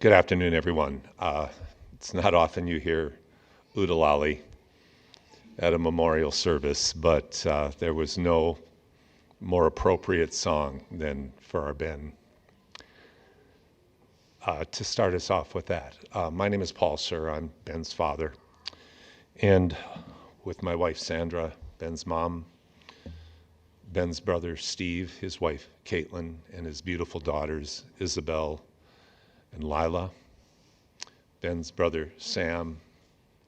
Good afternoon, everyone. It's not often you hear Oodalali at a memorial service, but there was no more appropriate song than for our Ben to start us off with that. My name is Paul Sir. I'm Ben's father. And with my wife, Sandra, Ben's mom, Ben's brother, Steve, his wife, Caitlin, and his beautiful daughters, Isabelle and Lyla, Ben's brother, Sam,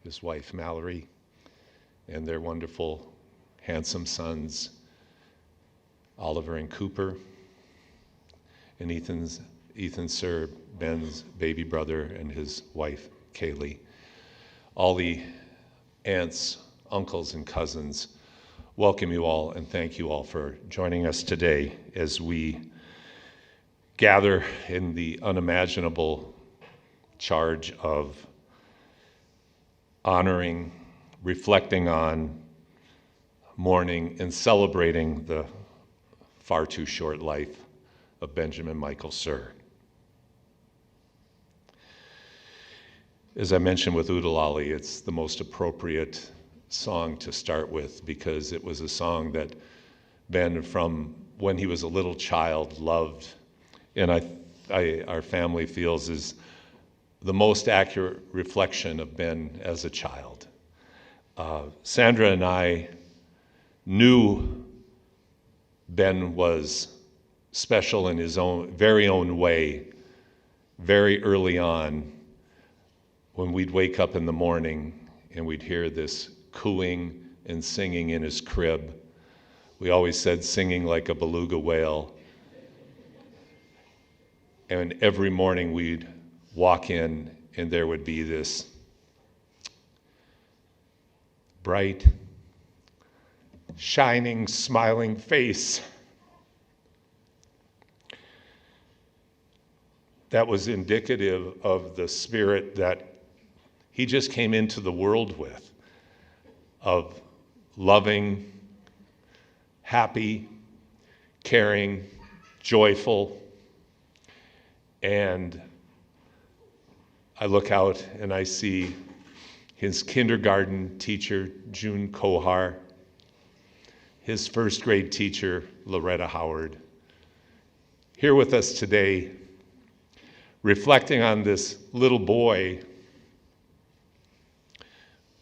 his wife, Mallory, and their wonderful, handsome sons, Oliver and Cooper, and Ethan Sir, Ben's baby brother, and his wife, Cayleigh. All the aunts, uncles, and cousins, welcome you all and thank you all for joining us today as we gather in the unimaginable charge of honoring, reflecting on, mourning, and celebrating the far too short life of Benjamin Michael Sir. As I mentioned with Oodalali, it's the most appropriate song to start with because it was a song that Ben, from when he was a little child, loved, and our family feels is the most accurate reflection of Ben as a child. Sandra and I knew Ben was special in his own very own way very early on when we'd wake up in the morning and we'd hear this cooing and singing in his crib. We always said singing like a beluga whale. And every morning we'd walk in and there would be this bright, shining, smiling face that was indicative of the spirit that he just came into the world with, of loving, happy, caring, joyful. And I look out and I see his kindergarten teacher, June Kohar, his first grade teacher, Loretta Howard, here with us today, reflecting on this little boy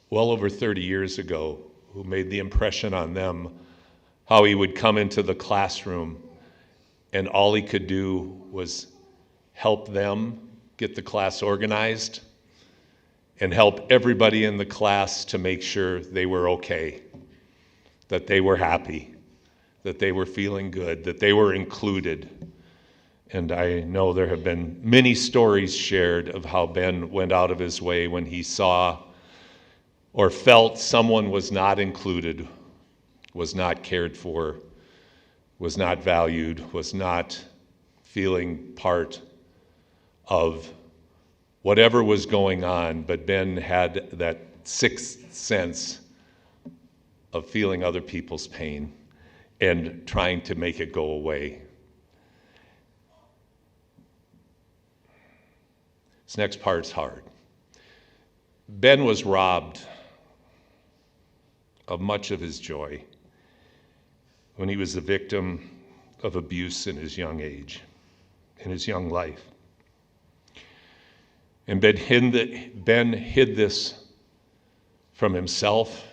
well over 30 years ago who made the impression on them, how he would come into the classroom and all he could do was help them get the class organized and help everybody in the class to make sure they were okay, that they were happy, that they were feeling good, that they were included. And I know there have been many stories shared of how Ben went out of his way when he saw or felt someone was not included, was not cared for, was not valued, was not feeling part of whatever was going on, but Ben had that sixth sense of feeling other people's pain and trying to make it go away. This next part's hard. Ben was robbed of much of his joy when he was the victim of abuse in his young age, in his young life. And Ben hid this from himself,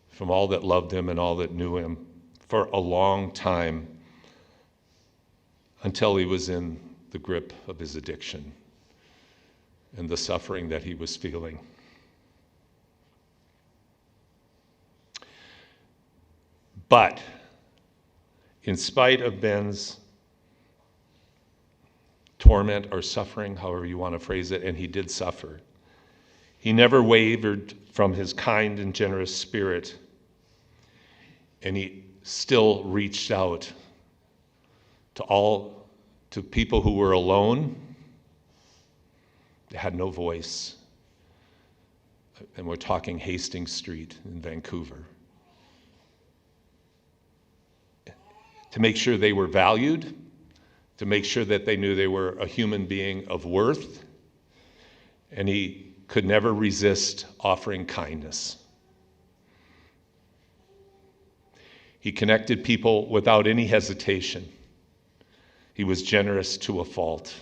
from all that loved him and all that knew him for a long time until he was in the grip of his addiction and the suffering that he was feeling. But in spite of Ben's torment or suffering, however you want to phrase it, and he did suffer, he never wavered from his kind and generous spirit, and he still reached out to people who were alone. They had no voice. And we're talking Hastings Street in Vancouver. To make sure they were valued, to make sure that they knew they were a human being of worth, and he could never resist offering kindness. He connected people without any hesitation. He was generous to a fault.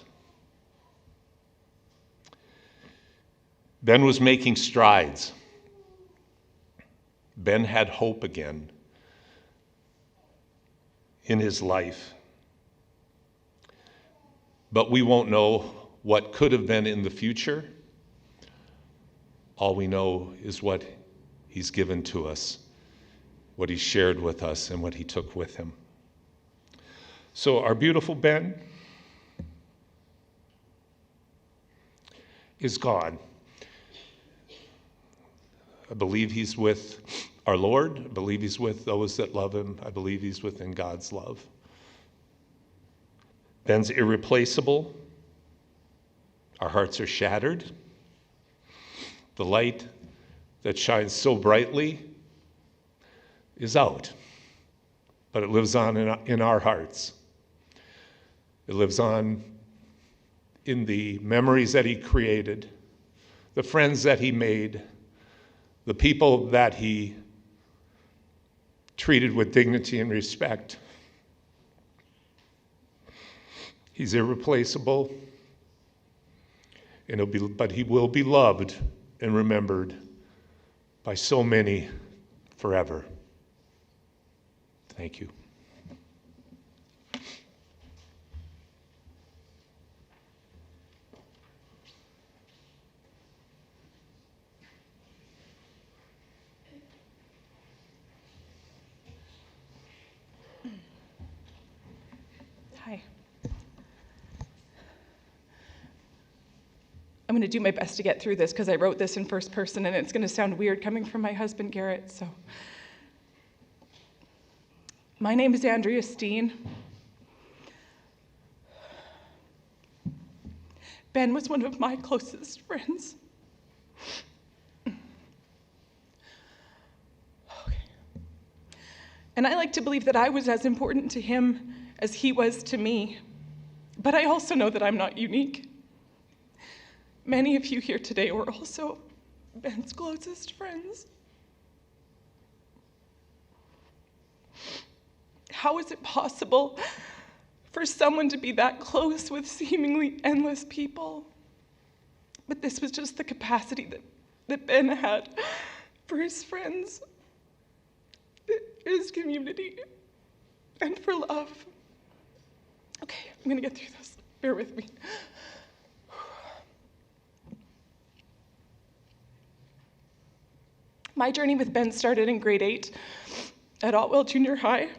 Ben was making strides. Ben had hope again in his life. But we won't know what could have been in the future. All we know is what he's given to us, what he shared with us, and what he took with him. So our beautiful Ben is gone. I believe he's with our Lord. I believe he's with those that love him. I believe he's within God's love. Ben's irreplaceable. Our hearts are shattered. The light that shines so brightly is out, but it lives on in our hearts. It lives on in the memories that he created, the friends that he made, the people that he treated with dignity and respect. He's irreplaceable, but he will be loved and remembered by so many forever. Thank you. Hi. I'm going to do my best to get through this because I wrote this in first person and it's going to sound weird coming from my husband, Garrett. So, my name is Andrea Steen. Ben was one of my closest friends. Okay. And I like to believe that I was as important to him as he was to me. But I also know that I'm not unique. Many of you here today were also Ben's closest friends. How is it possible for someone to be that close with seemingly endless people? But this was just the capacity that Ben had for his friends, his community, and for love. Okay, I'm gonna get through this. Bear with me. My journey with Ben started in grade 8 at Otwell Junior High.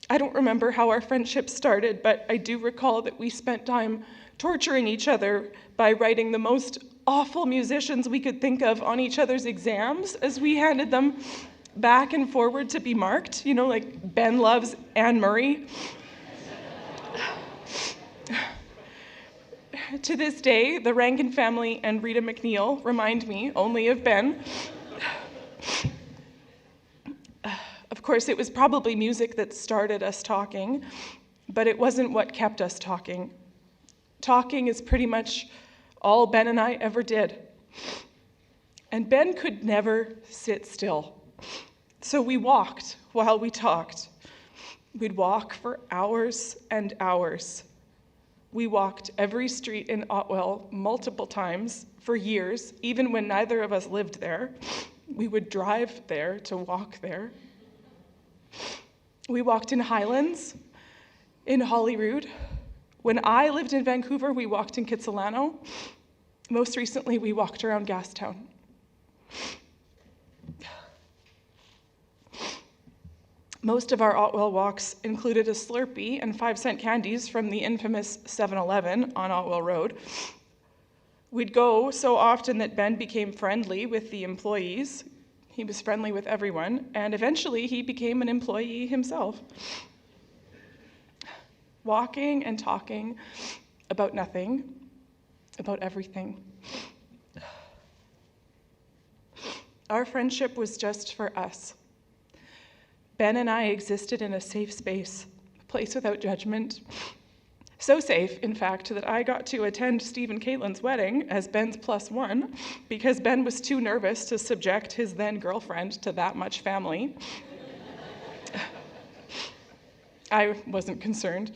I don't remember how our friendship started, but I do recall that we spent time torturing each other by writing the most awful musicians we could think of on each other's exams as we handed them back and forward to be marked. You know, like Ben loves Anne Murray. To this day, the Rankin family and Rita McNeil remind me only of Ben. Of course, it was probably music that started us talking, but it wasn't what kept us talking. Talking is pretty much all Ben and I ever did. And Ben could never sit still. So we walked while we talked. We'd walk for hours and hours. We walked every street in Otwell multiple times for years, even when neither of us lived there. We would drive there to walk there. We walked in Highlands, in Holyrood. When I lived in Vancouver, we walked in Kitsilano. Most recently, we walked around Gastown. Most of our Otwell walks included a Slurpee and 5-cent candies from the infamous 7-Eleven on Otwell Road. We'd go so often that Ben became friendly with the employees. He was friendly with everyone, and eventually he became an employee himself. Walking and talking about nothing, about everything. Our friendship was just for us. Ben and I existed in a safe space, a place without judgment, So safe, in fact, that I got to attend Steve and Caitlin's wedding as Ben's +1 because Ben was too nervous to subject his then girlfriend to that much family. I wasn't concerned,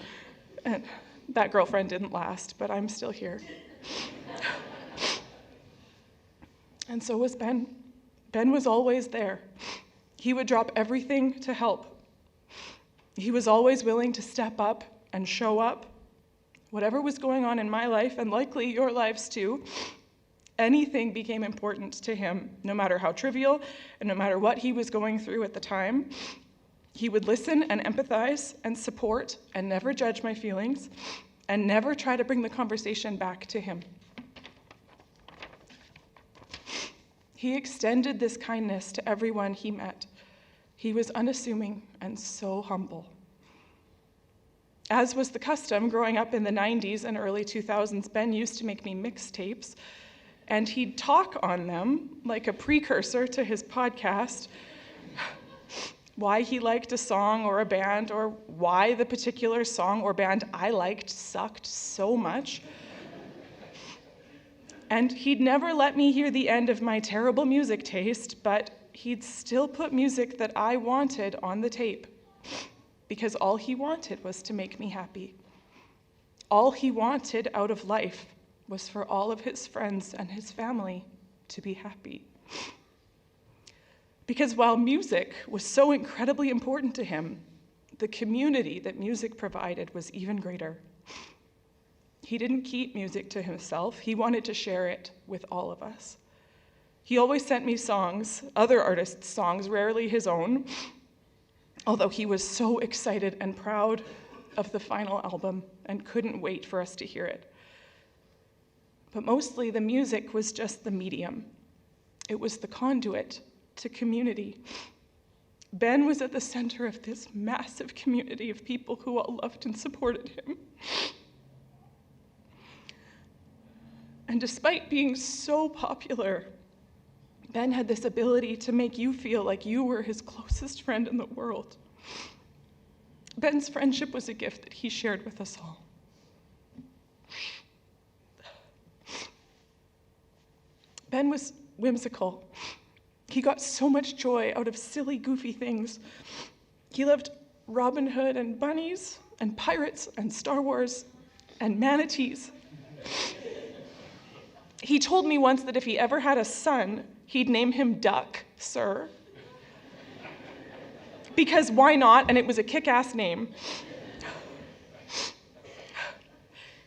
and that girlfriend didn't last, but I'm still here. And so was Ben. Ben was always there. He would drop everything to help. He was always willing to step up and show up. Whatever was going on in my life, and likely your lives too, anything became important to him, no matter how trivial and no matter what he was going through at the time. He would listen and empathize and support and never judge my feelings and never try to bring the conversation back to him. He extended this kindness to everyone he met. He was unassuming and so humble. As was the custom growing up in the 90s and early 2000s, Ben used to make me mixtapes, and he'd talk on them like a precursor to his podcast, why he liked a song or a band, or why the particular song or band I liked sucked so much. And he'd never let me hear the end of my terrible music taste, but he'd still put music that I wanted on the tape, because all he wanted was to make me happy. All he wanted out of life was for all of his friends and his family to be happy. Because while music was so incredibly important to him, the community that music provided was even greater. He didn't keep music to himself. He wanted to share it with all of us. He always sent me songs, other artists' songs, rarely his own, although he was so excited and proud of the final album and couldn't wait for us to hear it. But mostly the music was just the medium. It was the conduit to community. Ben was at the center of this massive community of people who all loved and supported him. And despite being so popular, Ben had this ability to make you feel like you were his closest friend in the world. Ben's friendship was a gift that he shared with us all. Ben was whimsical. He got so much joy out of silly, goofy things. He loved Robin Hood and bunnies and pirates and Star Wars and manatees. He told me once that if he ever had a son, he'd name him Duck, Sir. Because why not? And it was a kick-ass name.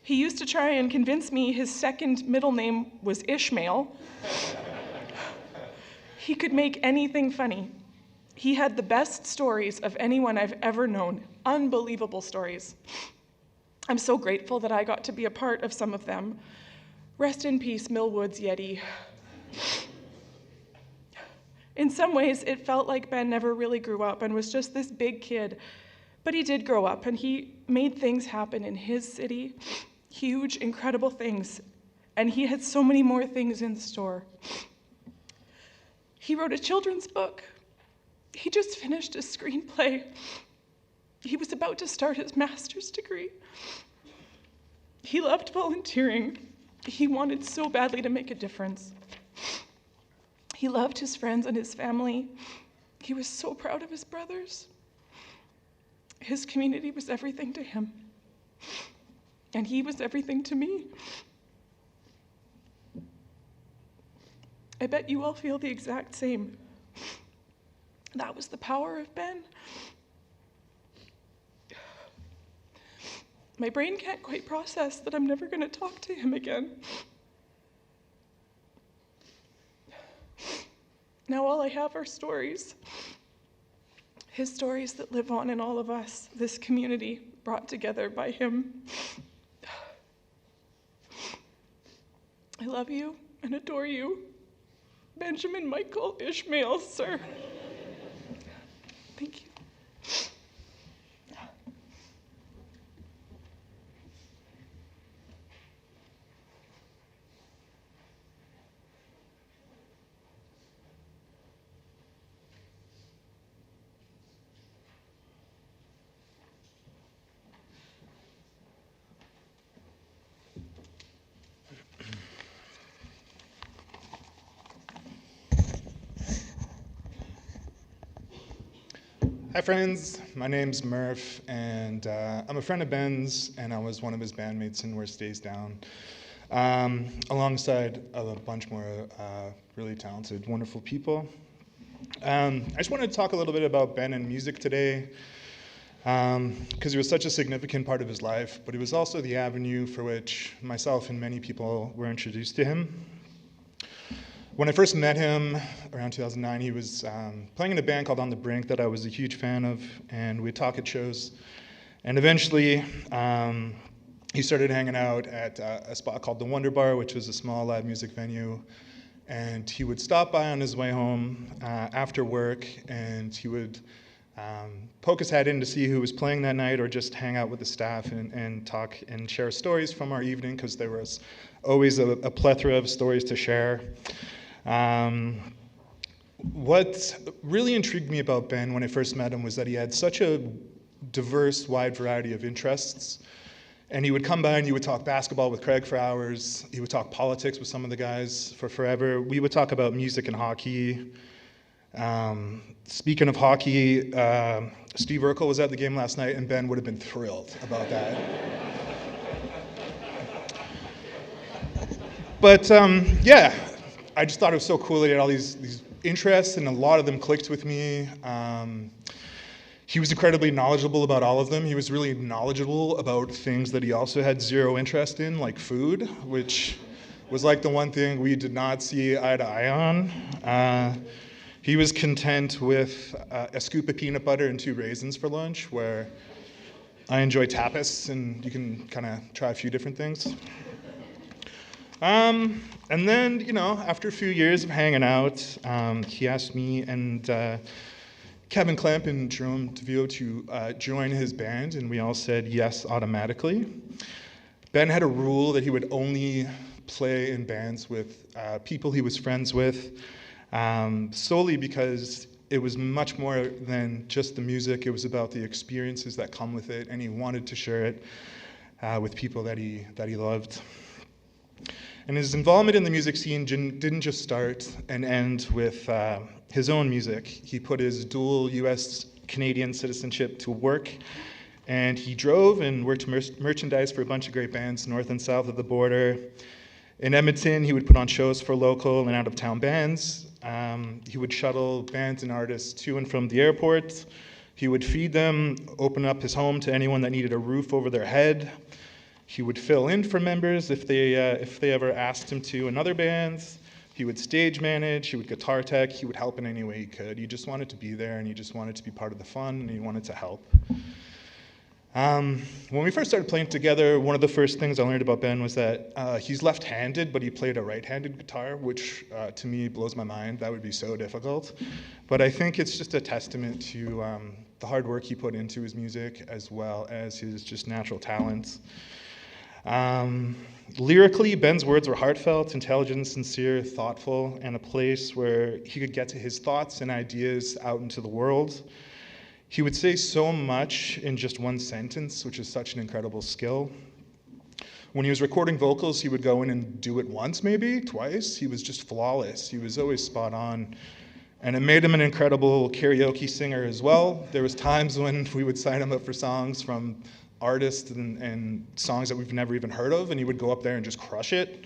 He used to try and convince me his second middle name was Ishmael. He could make anything funny. He had the best stories of anyone I've ever known. Unbelievable stories. I'm so grateful that I got to be a part of some of them. Rest in peace, Millwoods Yeti. In some ways, it felt like Ben never really grew up and was just this big kid. But he did grow up, and he made things happen in his city, huge, incredible things. And he had so many more things in store. He wrote a children's book. He just finished a screenplay. He was about to start his master's degree. He loved volunteering. He wanted so badly to make a difference. He loved his friends and his family. He was so proud of his brothers. His community was everything to him. And he was everything to me. I bet you all feel the exact same. That was the power of Ben. My brain can't quite process that I'm never going to talk to him again. Now all I have are stories. His stories that live on in all of us, this community brought together by him. I love you and adore you. Benjamin Michael Ishmael, sir. Thank you. Hi friends, my name's Murph, and I'm a friend of Ben's, and I was one of his bandmates in Worst Days Down, alongside a bunch more really talented, wonderful people. I just wanted to talk a little bit about Ben and music today, because it was such a significant part of his life, but it was also the avenue for which myself and many people were introduced to him. When I first met him around 2009, he was playing in a band called On the Brink that I was a huge fan of, and we'd talk at shows. And eventually, he started hanging out at a spot called the Wonder Bar, which was a small live music venue. And he would stop by on his way home after work, and he would poke his head in to see who was playing that night, or just hang out with the staff and talk and share stories from our evening, because there was always a plethora of stories to share. What really intrigued me about Ben when I first met him was that he had such a diverse, wide variety of interests. And he would come by and he would talk basketball with Craig for hours. He would talk politics with some of the guys for forever. We would talk about music and hockey. Speaking of hockey, Steve Urkel was at the game last night, and Ben would have been thrilled about that. But yeah, I just thought it was so cool that he had all these interests, and a lot of them clicked with me. He was incredibly knowledgeable about all of them. He was really knowledgeable about things that he also had zero interest in, like food, which was like the one thing we did not see eye to eye on. He was content with a scoop of peanut butter and 2 raisins for lunch, where I enjoy tapas, and you can kind of try a few different things. And then, after a few years of hanging out, he asked me and Kevin Clamp and Jerome DeVio to join his band, and we all said yes automatically. Ben had a rule that he would only play in bands with people he was friends with, solely because it was much more than just the music. It was about the experiences that come with it, and he wanted to share it with people that he loved. And his involvement in the music scene didn't just start and end with his own music. He put his dual US-Canadian citizenship to work, and he drove and worked merchandise for a bunch of great bands north and south of the border. In Edmonton, he would put on shows for local and out-of-town bands. He would shuttle bands and artists to and from the airport. He would feed them, open up his home to anyone that needed a roof over their head. He would fill in for members if they ever asked him to in other bands. He would stage manage, he would guitar tech, he would help in any way he could. He just wanted to be there, and he just wanted to be part of the fun, and he wanted to help. When we first started playing together, one of the first things I learned about Ben was that he's left-handed, but he played a right-handed guitar, which to me blows my mind. That would be so difficult. But I think it's just a testament to the hard work he put into his music, as well as his just natural talents. Lyrically, Ben's words were heartfelt, intelligent, sincere, thoughtful, and a place where he could get to his thoughts and ideas out into the world. He would say so much in just one sentence, which is such an incredible skill. When he was recording vocals, he would go in and do it once, maybe, twice. He was just flawless. He was always spot on. And it made him an incredible karaoke singer as well. There was times when we would sign him up for songs from artists and songs that we've never even heard of, and he would go up there and just crush it.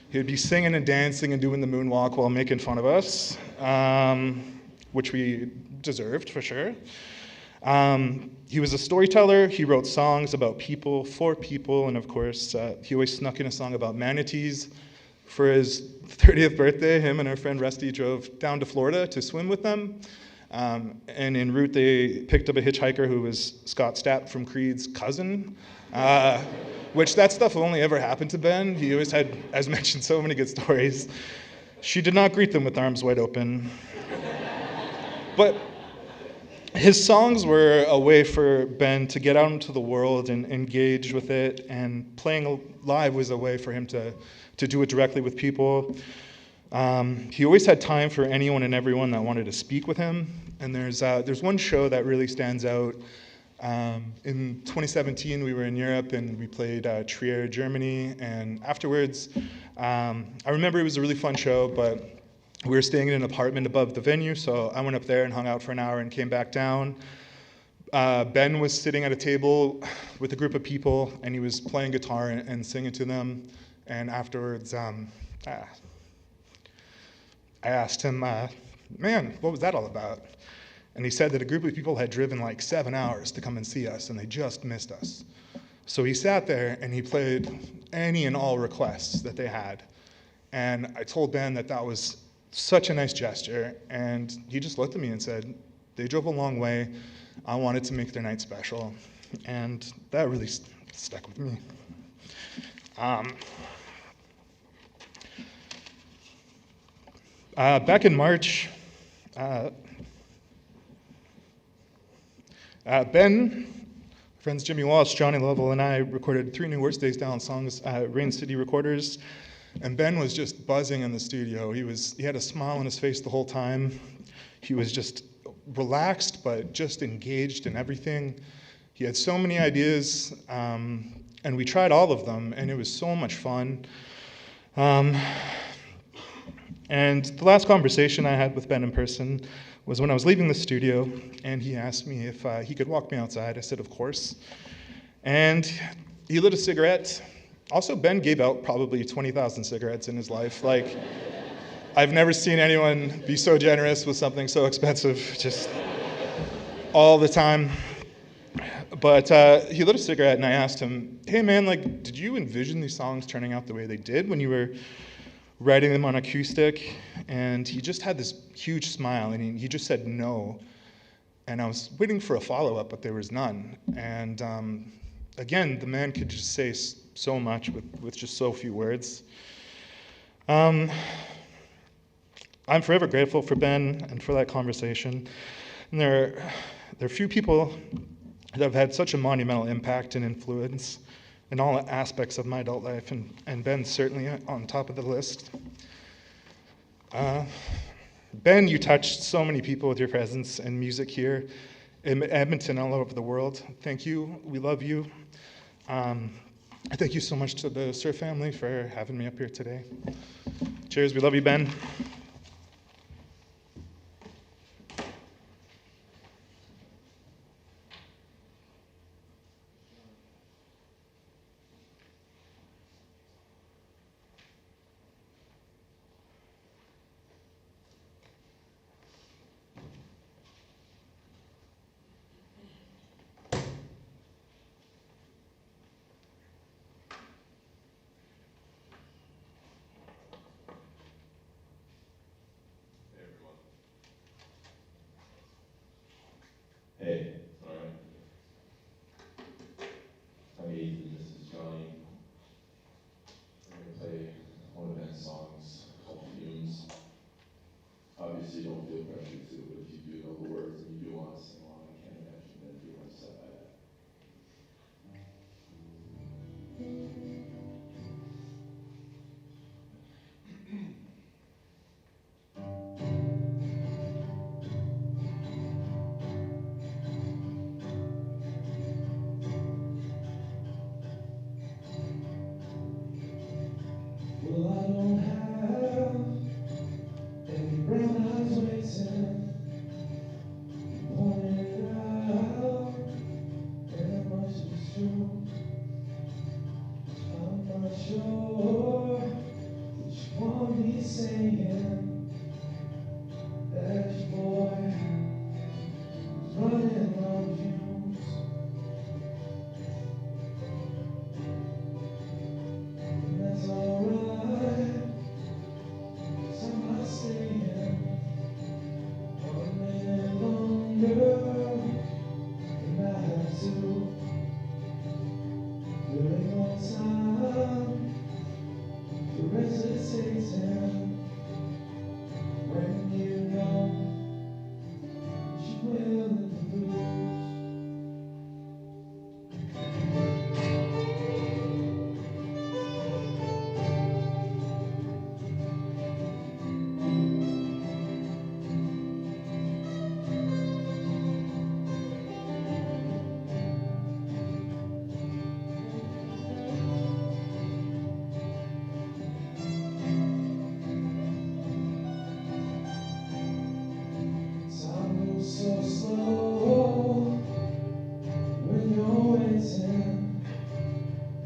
He would be singing and dancing and doing the moonwalk while making fun of us, which we deserved for sure. He was a storyteller. He wrote songs about people, for people, and of course, he always snuck in a song about manatees. For his 30th birthday, him and our friend Rusty drove down to Florida to swim with them. And en route, they picked up a hitchhiker who was Scott Stapp from Creed's cousin, which that stuff only ever happened to Ben. He always had, as mentioned, so many good stories. She did not greet them with arms wide open. But his songs were a way for Ben to get out into the world and engage with it, and playing live was a way for him to do it directly with people. He always had time for anyone and everyone that wanted to speak with him. And there's one show that really stands out. In 2017, we were in Europe and we played Trier, Germany. And afterwards, I remember it was a really fun show, but We were staying in an apartment above the venue, so I went up there and hung out for an hour and came back down. Ben was sitting at a table with a group of people, and he was playing guitar and singing to them. And afterwards, I asked him, man, what was that all about? And he said that a group of people had driven like 7 hours to come and see us, and they just missed us. So he sat there and he played any and all requests that they had. And I told Ben that that was such a nice gesture, and he just looked at me and said, they drove a long way. I wanted to make their night special, and that really stuck with me. Back in March, Ben, friends Jimmy Walsh, Johnny Lovell, and I recorded 3 new Worst Days Down songs at Rain City Recorders, and Ben was just buzzing in the studio. He had a smile on his face the whole time. He was just relaxed, but just engaged in everything. He had so many ideas, and we tried all of them, and it was so much fun. And the last conversation I had with Ben in person was when I was leaving the studio, and he asked me if he could walk me outside. I said, of course. And he lit a cigarette. Also, Ben gave out probably 20,000 cigarettes in his life. Like, I've never seen anyone be so generous with something so expensive, just all the time. But he lit a cigarette, and I asked him, hey man, like, did you envision these songs turning out the way they did when you were writing them on acoustic? And he just had this huge smile, and he just said no. And I was waiting for a follow-up, but there was none. And again, the man could just say so much with just so few words. I'm forever grateful for Ben and for that conversation. And there are few people that have had such a monumental impact and influence in all aspects of my adult life, and Ben's certainly on top of the list. Ben, you touched so many people with your presence and music here in Edmonton, all over the world. Thank you. We love you. Thank you so much to the Sir family for having me up here today. Cheers. We love you, Ben. Hey, alright. I'm Ethan, this is Johnny. I'm going to play one of Ben's songs called Fumes. Obviously, don't feel pressured to, but if you do know the words and you do want to sing along, I can't imagine that you're upset by that. Well, I don't have any brown eyes waiting, pointing it out, and much is true. I'm not sure which one he's saying. That boy is running on fumes. And that's alright, 'cause I'm not staying a minute longer than I have to. There ain't no time for hesitating when you know what you're willing to lose. slow when you're waiting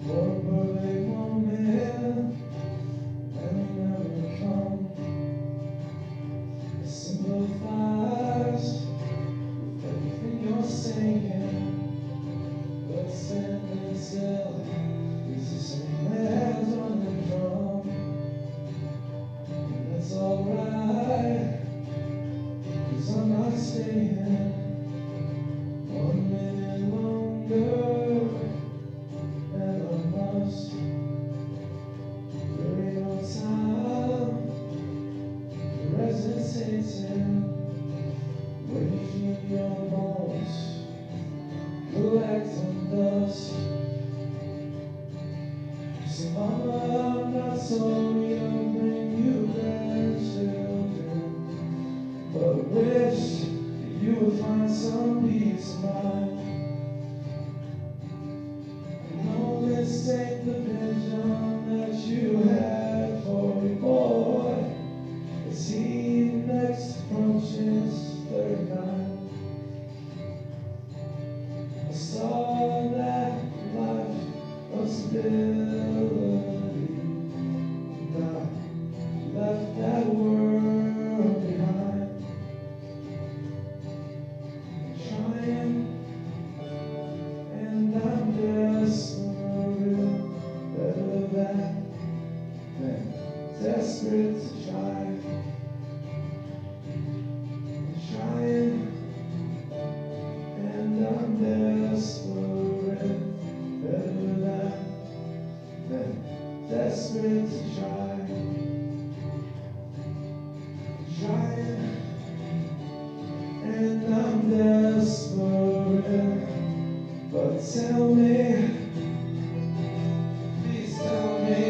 for a perfect moment and we never come. It sympathize with everything you're saying, but standing still is the same as running from. And that's alright, 'cause I'm not staying 1 minute longer than I must. There ain't no time for hesitating when you feel your bones collecting dust. You say, Mama, I'm not sorry I'll bring you grandchildren, but I wish that you would find some peace of mind. I know this ain't the vision that you had for your boy as he next approaches 39. I saw that life possibility, and I left that world behind. Trying, and I'm desperate, better than desperate to try. Trying, and I'm desperate, better than desperate to try. Trying, and I'm desperate, but tell me, please tell me,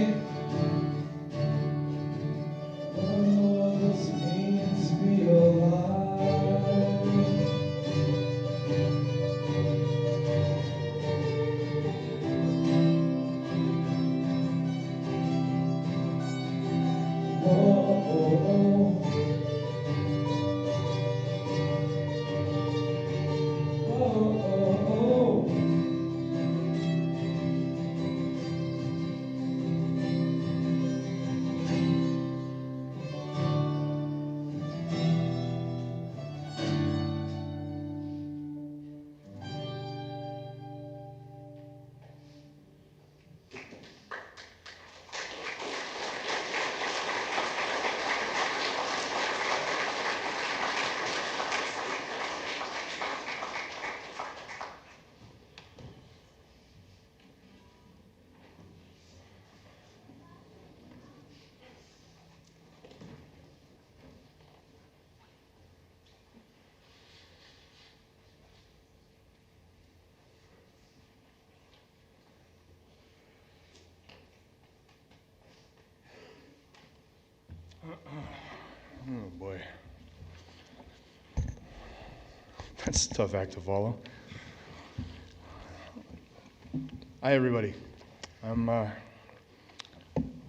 what does it mean to be alive? Oh boy. That's a tough act to follow. Hi everybody. I'm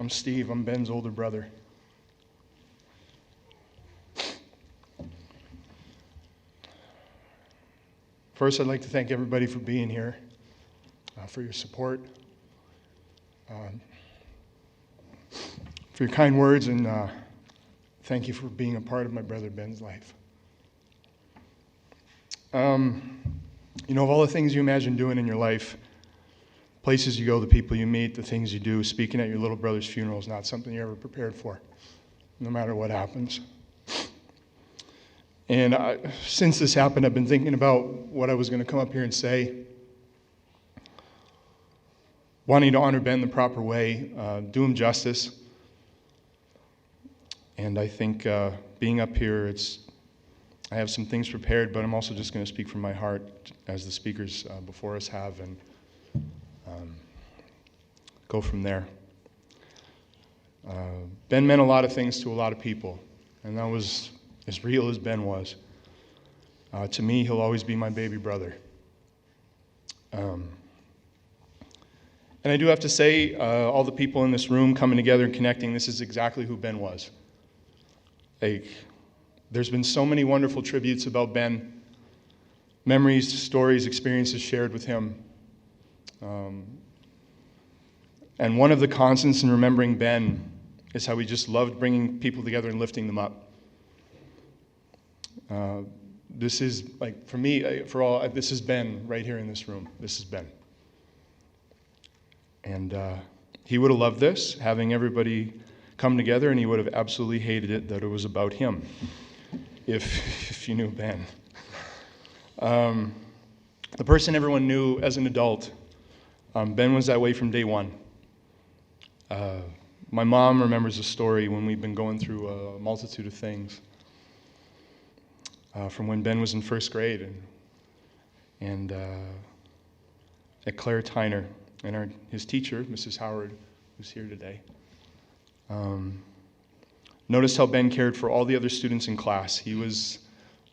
Steve. I'm Ben's older brother. First, I'd like to thank everybody for being here, for your support, for your kind words, and thank you for being a part of my brother Ben's life. You know, of all the things you imagine doing in your life, places you go, the people you meet, the things you do, speaking at your little brother's funeral is not something you're ever prepared for, no matter what happens. And since this happened, I've been thinking about what I was going to come up here and say, wanting to honor Ben the proper way, do him justice. And I think being up here, I have some things prepared, but I'm also just going to speak from my heart, as the speakers before us have, and go from there. Ben meant a lot of things to a lot of people, and that was as real as Ben was. To me, he'll always be my baby brother. And I do have to say, all the people in this room coming together and connecting, this is exactly who Ben was. There's been so many wonderful tributes about Ben. memories, stories, experiences shared with him. And one of the constants in remembering Ben is how he just loved bringing people together and lifting them up. This is, like, for me, this is Ben right here in this room. This is Ben. And he would have loved this, having everybody come together, and he would have absolutely hated it that it was about him, if you knew Ben. The person everyone knew as an adult, Ben was that way from day one. My mom remembers a story when we've been going through a multitude of things from when Ben was in first grade and at Claire Tyner, and his teacher, Mrs. Howard, who's here today, noticed how Ben cared for all the other students in class. He was,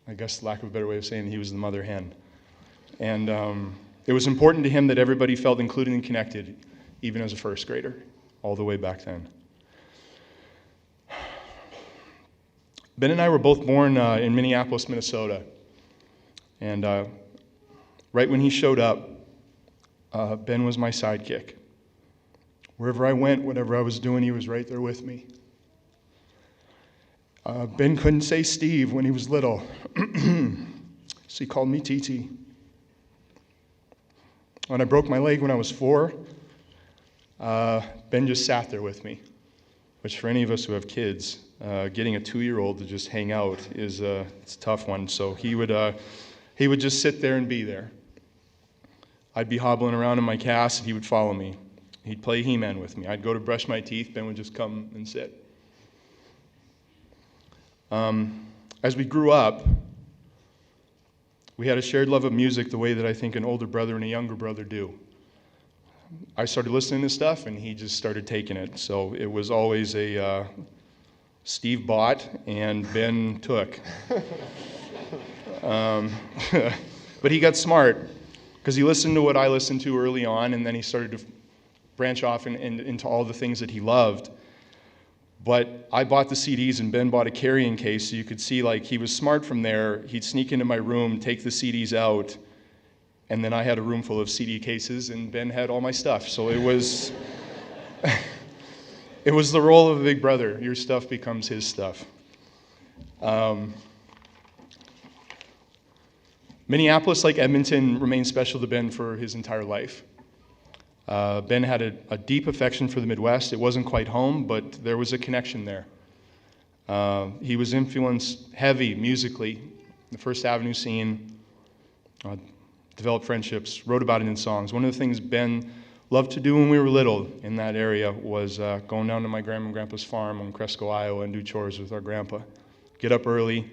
I guess, lack of a better way of saying, he was the mother hen. And it was important to him that everybody felt included and connected, even as a first grader, all the way back then. Ben and I were both born in Minneapolis, Minnesota. And right when he showed up, Ben was my sidekick. Wherever I went, whatever I was doing, he was right there with me. Ben couldn't say Steve when he was little, so he called me TT. When I broke my leg when I was 4, Ben just sat there with me, which for any of us who have kids, getting a 2-year-old to just hang out is it's a tough one. So he would just sit there and be there. I'd be hobbling around in my cast, and he would follow me. He'd play He-Man with me. I'd go to brush my teeth, Ben would just come and sit. As we grew up, we had a shared love of music the way that I think an older brother and a younger brother do. I started listening to stuff, and he just started taking it. So it was always a Steve bought and Ben took. But he got smart, because he listened to what I listened to early on, and then he started to branch off into all the things that he loved. But I bought the CDs, and Ben bought a carrying case, so you could see, like, he was smart from there. He'd sneak into my room, take the CDs out, and then I had a room full of CD cases, and Ben had all my stuff. So it was it was the role of a big brother. Your stuff becomes his stuff. Minneapolis, like Edmonton, remained special to Ben for his entire life. Ben had a deep affection for the Midwest. It wasn't quite home, but there was a connection there. He was influenced heavy musically, the First Avenue scene, developed friendships, wrote about it in songs. One of the things Ben loved to do when we were little in that area was going down to my grandma and grandpa's farm in Cresco, Iowa, and do chores with our grandpa. Get up early,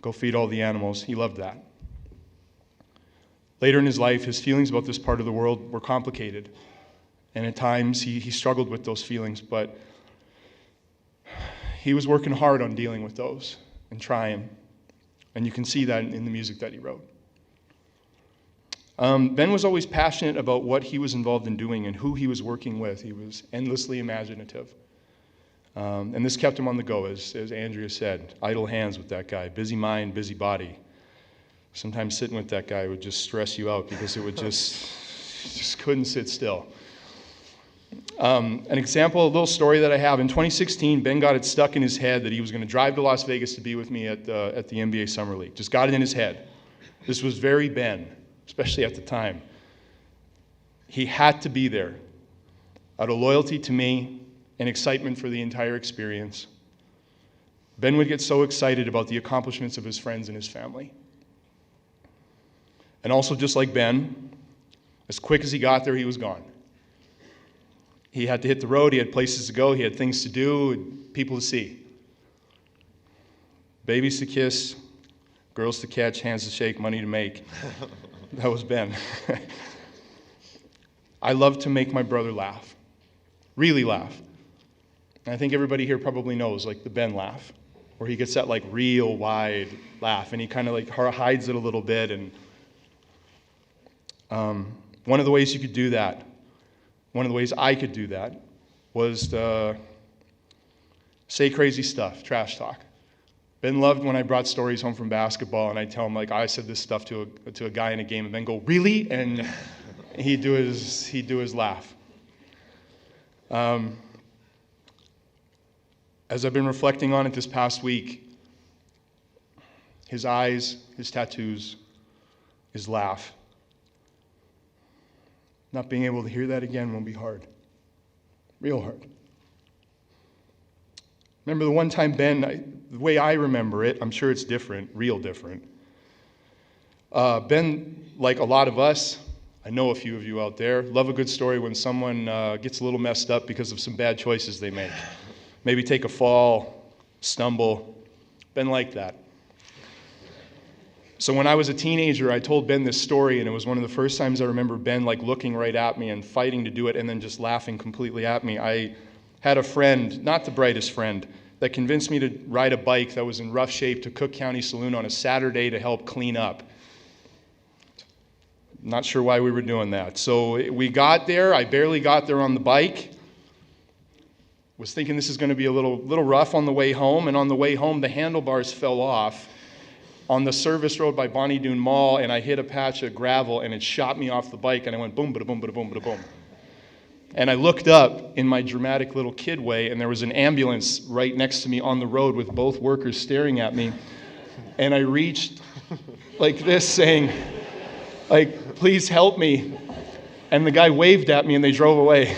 go feed all the animals. He loved that. Later in his life, his feelings about this part of the world were complicated. And at times, he struggled with those feelings, but he was working hard on dealing with those and trying. And you can see that in the music that he wrote. Ben was always passionate about what he was involved in doing and who he was working with. He was endlessly imaginative. And this kept him on the go, as Andrea said. Idle hands with that guy. Busy mind, busy body. Sometimes sitting with that guy would just stress you out because it would just couldn't sit still. An example, a little story that I have. In 2016, Ben got it stuck in his head that he was going to drive to Las Vegas to be with me at the NBA Summer League. Just got it in his head. This was very Ben, especially at the time. He had to be there out of loyalty to me and excitement for the entire experience. Ben would get so excited about the accomplishments of his friends and his family. And also, just like Ben, as quick as he got there, he was gone. He had to hit the road, he had places to go, he had things to do, people to see. Babies to kiss, girls to catch, hands to shake, money to make. That was Ben. I love to make my brother laugh, really laugh. And I think everybody here probably knows, like, the Ben laugh, where he gets that, like, real wide laugh, and he kind of, like, hides it a little bit. And one of the ways you could do that, one of the ways I could do that, was to say crazy stuff, trash talk. Ben loved when I brought stories home from basketball and I tell him, like, I said this stuff to a guy in a game, and Ben go, really? And he'd do his laugh. As I've been reflecting on it this past week, his eyes, his tattoos, his laugh, not being able to hear that again will be hard. Real hard. Remember the one time Ben, the way I remember it, I'm sure it's different, real different. Ben, like a lot of us, I know a few of you out there, love a good story when someone gets a little messed up because of some bad choices they make. Maybe take a fall, stumble. Ben liked that. So when I was a teenager, I told Ben this story, and it was one of the first times I remember Ben like looking right at me and fighting to do it and then just laughing completely at me. I had a friend, not the brightest friend, that convinced me to ride a bike that was in rough shape to Cook County Saloon on a Saturday to help clean up. Not sure why we were doing that. So we got there. I barely got there on the bike. Was thinking this is going to be a little rough on the way home, and on the way home the handlebars fell off on the service road by Bonnie Doon Mall, and I hit a patch of gravel and it shot me off the bike, and I went boom, bada boom, bada boom, bada boom. And I looked up in my dramatic little kid way, and there was an ambulance right next to me on the road with both workers staring at me. And I reached like this saying, like, please help me. And the guy waved at me and they drove away.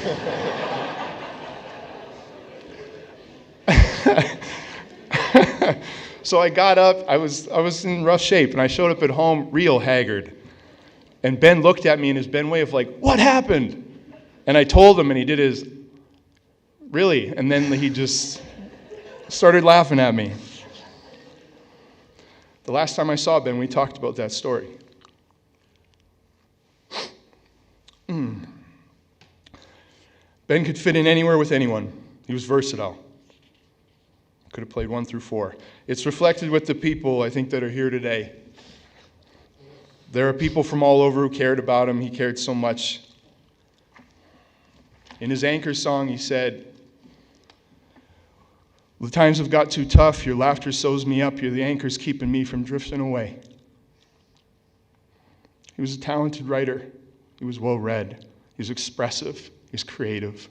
So I got up, I was in rough shape, and I showed up at home real haggard. And Ben looked at me in his Ben way of like, what happened? And I told him, and he did his, really? And then he just started laughing at me. The last time I saw Ben, we talked about that story. Ben could fit in anywhere with anyone. He was versatile. Could have played 1 through 4. It's reflected with the people, I think, that are here today. There are people from all over who cared about him. He cared so much. In his anchor song, he said, the times have got too tough. Your laughter sews me up. You're the anchors keeping me from drifting away. He was a talented writer. He was well-read. He was expressive. He was creative.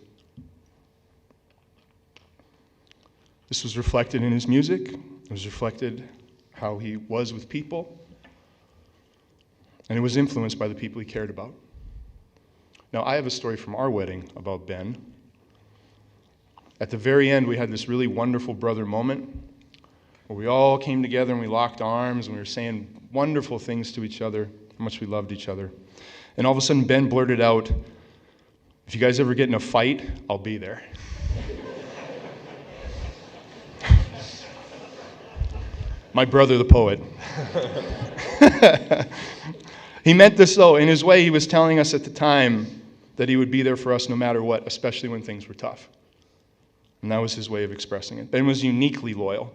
This was reflected in his music. It was reflected how he was with people. And it was influenced by the people he cared about. Now, I have a story from our wedding about Ben. At the very end, we had this really wonderful brother moment where we all came together and we locked arms and we were saying wonderful things to each other, how much we loved each other. And all of a sudden, Ben blurted out, if you guys ever get in a fight, I'll be there. My brother, the poet. He meant this, though. In his way, he was telling us at the time that he would be there for us no matter what, especially when things were tough. And that was his way of expressing it. Ben was uniquely loyal.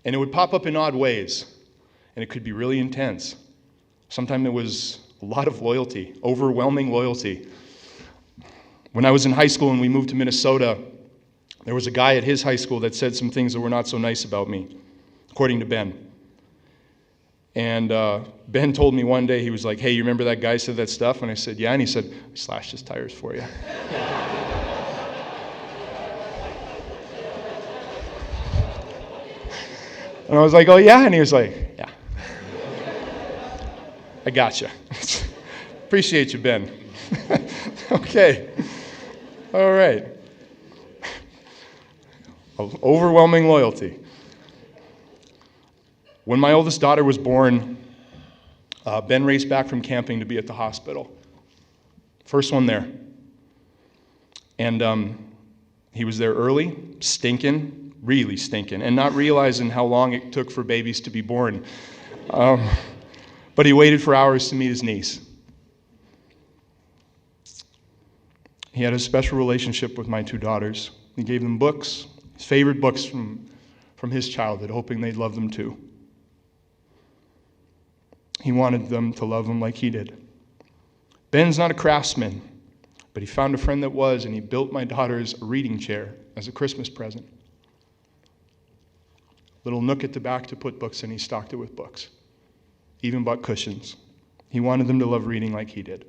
And it would pop up in odd ways. And it could be really intense. Sometimes it was a lot of loyalty, overwhelming loyalty. When I was in high school and we moved to Minnesota, there was a guy at his high school that said some things that were not so nice about me, according to Ben. And Ben told me one day, he was like, hey, you remember that guy said that stuff? And I said, yeah. And he said, I slashed his tires for you. And I was like, oh, yeah? And he was like, yeah. I gotcha. Appreciate you, Ben. Okay. All right. Overwhelming loyalty. When my oldest daughter was born, Ben raced back from camping to be at the hospital. First one there. And he was there early, stinking, really stinking, and not realizing how long it took for babies to be born. But he waited for hours to meet his niece. He had a special relationship with my 2 daughters. He gave them books, his favorite books from his childhood, hoping they'd love them too. He wanted them to love him like he did. Ben's not a craftsman, but he found a friend that was, and he built my daughters a reading chair as a Christmas present. Little nook at the back to put books in, he stocked it with books. Even bought cushions. He wanted them to love reading like he did.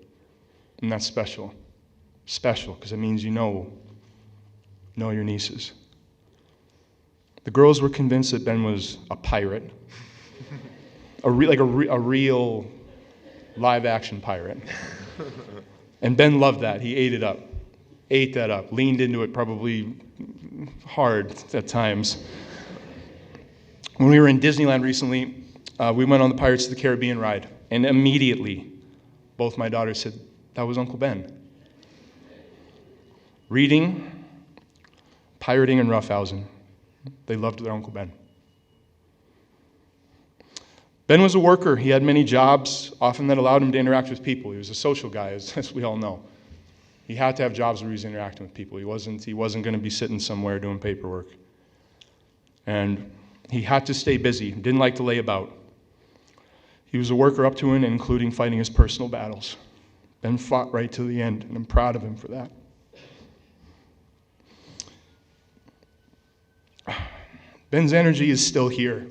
And that's special. Special, because it means you know your nieces. The girls were convinced that Ben was a pirate. a real live-action pirate. And Ben loved that. He ate that up, leaned into it probably hard at times. When we were in Disneyland recently, we went on the Pirates of the Caribbean ride, and immediately both my daughters said, "That was Uncle Ben." Reading, pirating, and roughhousing. They loved their Uncle Ben. Ben was a worker. He had many jobs, often that allowed him to interact with people. He was a social guy, as we all know. He had to have jobs where he was interacting with people. He wasn't going to be sitting somewhere doing paperwork. And he had to stay busy. Didn't like to lay about. He was a worker up to and including fighting his personal battles. Ben fought right to the end, and I'm proud of him for that. Ben's energy is still here,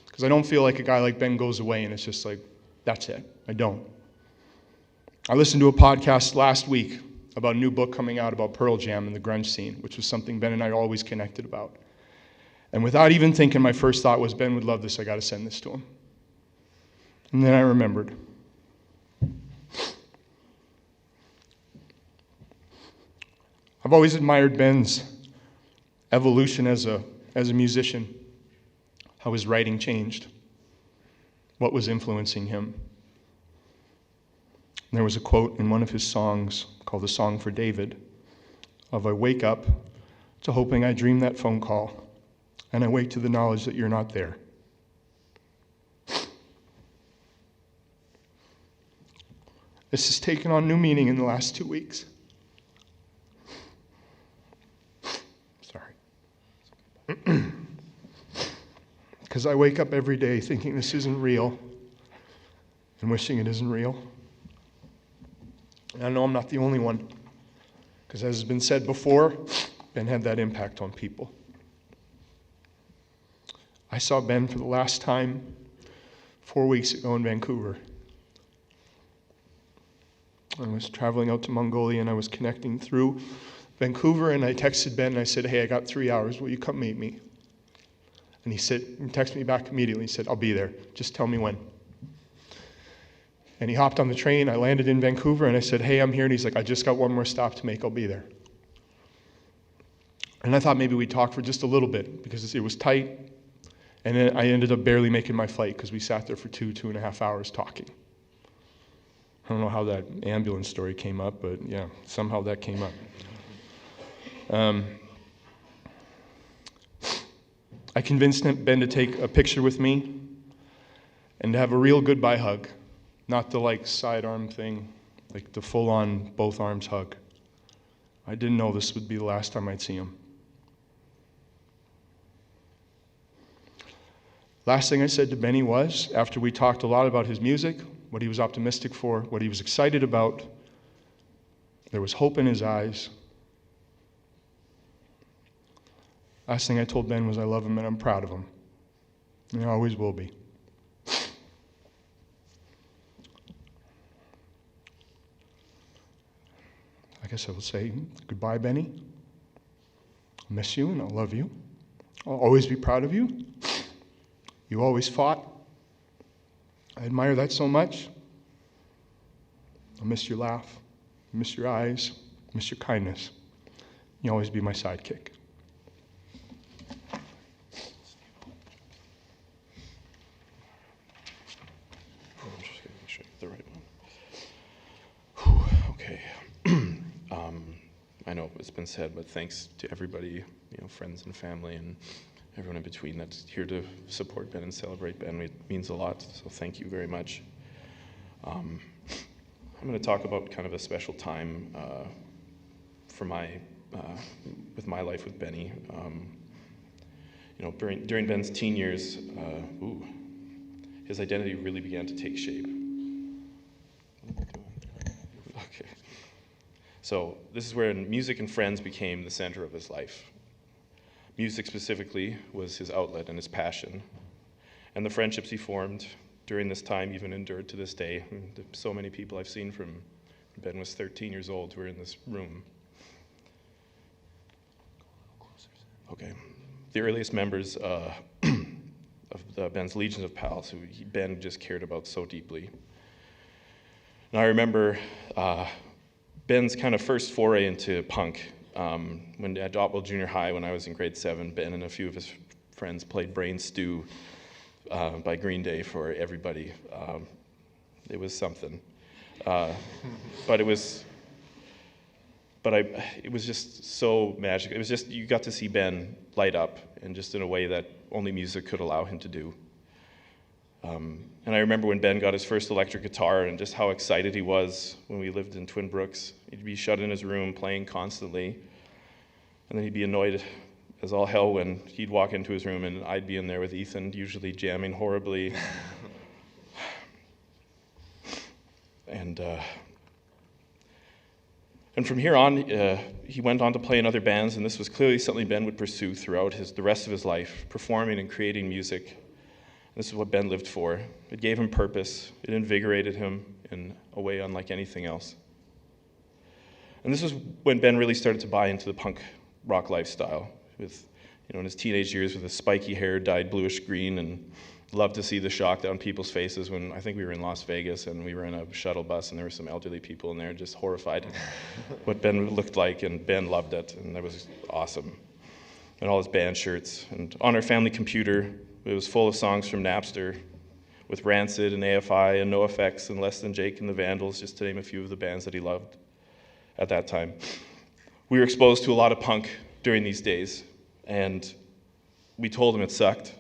because I don't feel like a guy like Ben goes away and it's just like, that's it. I don't. I listened to a podcast last week about a new book coming out about Pearl Jam and the grunge scene, which was something Ben and I always connected about. And without even thinking, my first thought was, Ben would love this, I got to send this to him. And then I remembered. I've always admired Ben's evolution as a musician, how his writing changed, what was influencing him. And there was a quote in one of his songs called The Song for David of, "I wake up to hoping I dream that phone call, and I wake to the knowledge that you're not there." This has taken on new meaning in the last 2 weeks. Sorry. Because I wake up every day thinking this isn't real and wishing it isn't real. And I know I'm not the only one, because as has been said before, Ben had that impact on people. I saw Ben for the last time 4 weeks ago in Vancouver. I was traveling out to Mongolia and I was connecting through Vancouver, and I texted Ben and I said, "Hey, I got 3 hours, will you come meet me?" And he texted me back immediately. He said, "I'll be there, just tell me when." And he hopped on the train. I landed in Vancouver and I said, "Hey, I'm here." And he's like, "I just got one more stop to make, I'll be there." And I thought maybe we'd talk for just a little bit because it was tight. And then I ended up barely making my flight because we sat there for 2.5 hours talking. I don't know how that ambulance story came up, but yeah, somehow that came up. I convinced Ben to take a picture with me and to have a real goodbye hug, not the sidearm thing, like the full-on both arms hug. I didn't know this would be the last time I'd see him. Last thing I said to Benny was, after we talked a lot about his music, what he was optimistic for, what he was excited about, there was hope in his eyes. Last thing I told Ben was I love him and I'm proud of him. And I always will be. I guess I will say goodbye, Benny. I'll miss you and I'll love you. I'll always be proud of you. You always fought. I admire that so much. I'll miss your laugh, miss your eyes, miss your kindness. You'll always be my sidekick. I'm just going to make sure I get the right one. Whew, okay. I know it's been said, but thanks to everybody, friends and family and everyone in between that's here to support Ben and celebrate Ben. It means a lot, so thank you very much. I'm going to talk about kind of a special time with my life with Benny. During Ben's teen years, his identity really began to take shape. Okay. So this is where music and friends became the center of his life. Music specifically was his outlet and his passion. And the friendships he formed during this time even endured to this day. So many people I've seen from Ben was 13 years old who were in this room. Okay. The earliest members of Ben's Legions of Pals, who Ben just cared about so deeply. And I remember Ben's kind of first foray into punk. When at Otwell Junior High, when I was in grade 7, Ben and a few of his friends played Brain Stew by Green Day for everybody. It was something. But it was just so magical. It was just, you got to see Ben light up, and just in a way that only music could allow him to do. And I remember when Ben got his first electric guitar and just how excited he was when we lived in Twin Brooks. He'd be shut in his room playing constantly, and then he'd be annoyed as all hell when he'd walk into his room and I'd be in there with Ethan, usually jamming horribly. And from here on, he went on to play in other bands, and this was clearly something Ben would pursue throughout the rest of his life, performing and creating music. This is what Ben lived for. It gave him purpose. It invigorated him in a way unlike anything else. And this was when Ben really started to buy into the punk rock lifestyle, with, in his teenage years, with his spiky hair dyed bluish green, and loved to see the shock on people's faces when I think we were in Las Vegas and we were in a shuttle bus and there were some elderly people in there just horrified at what Ben looked like, and Ben loved it, and that was awesome. And all his band shirts. And on our family computer, it was full of songs from Napster, with Rancid and AFI and NoFX and Less Than Jake and the Vandals, just to name a few of the bands that he loved at that time. We were exposed to a lot of punk during these days, and we told him it sucked.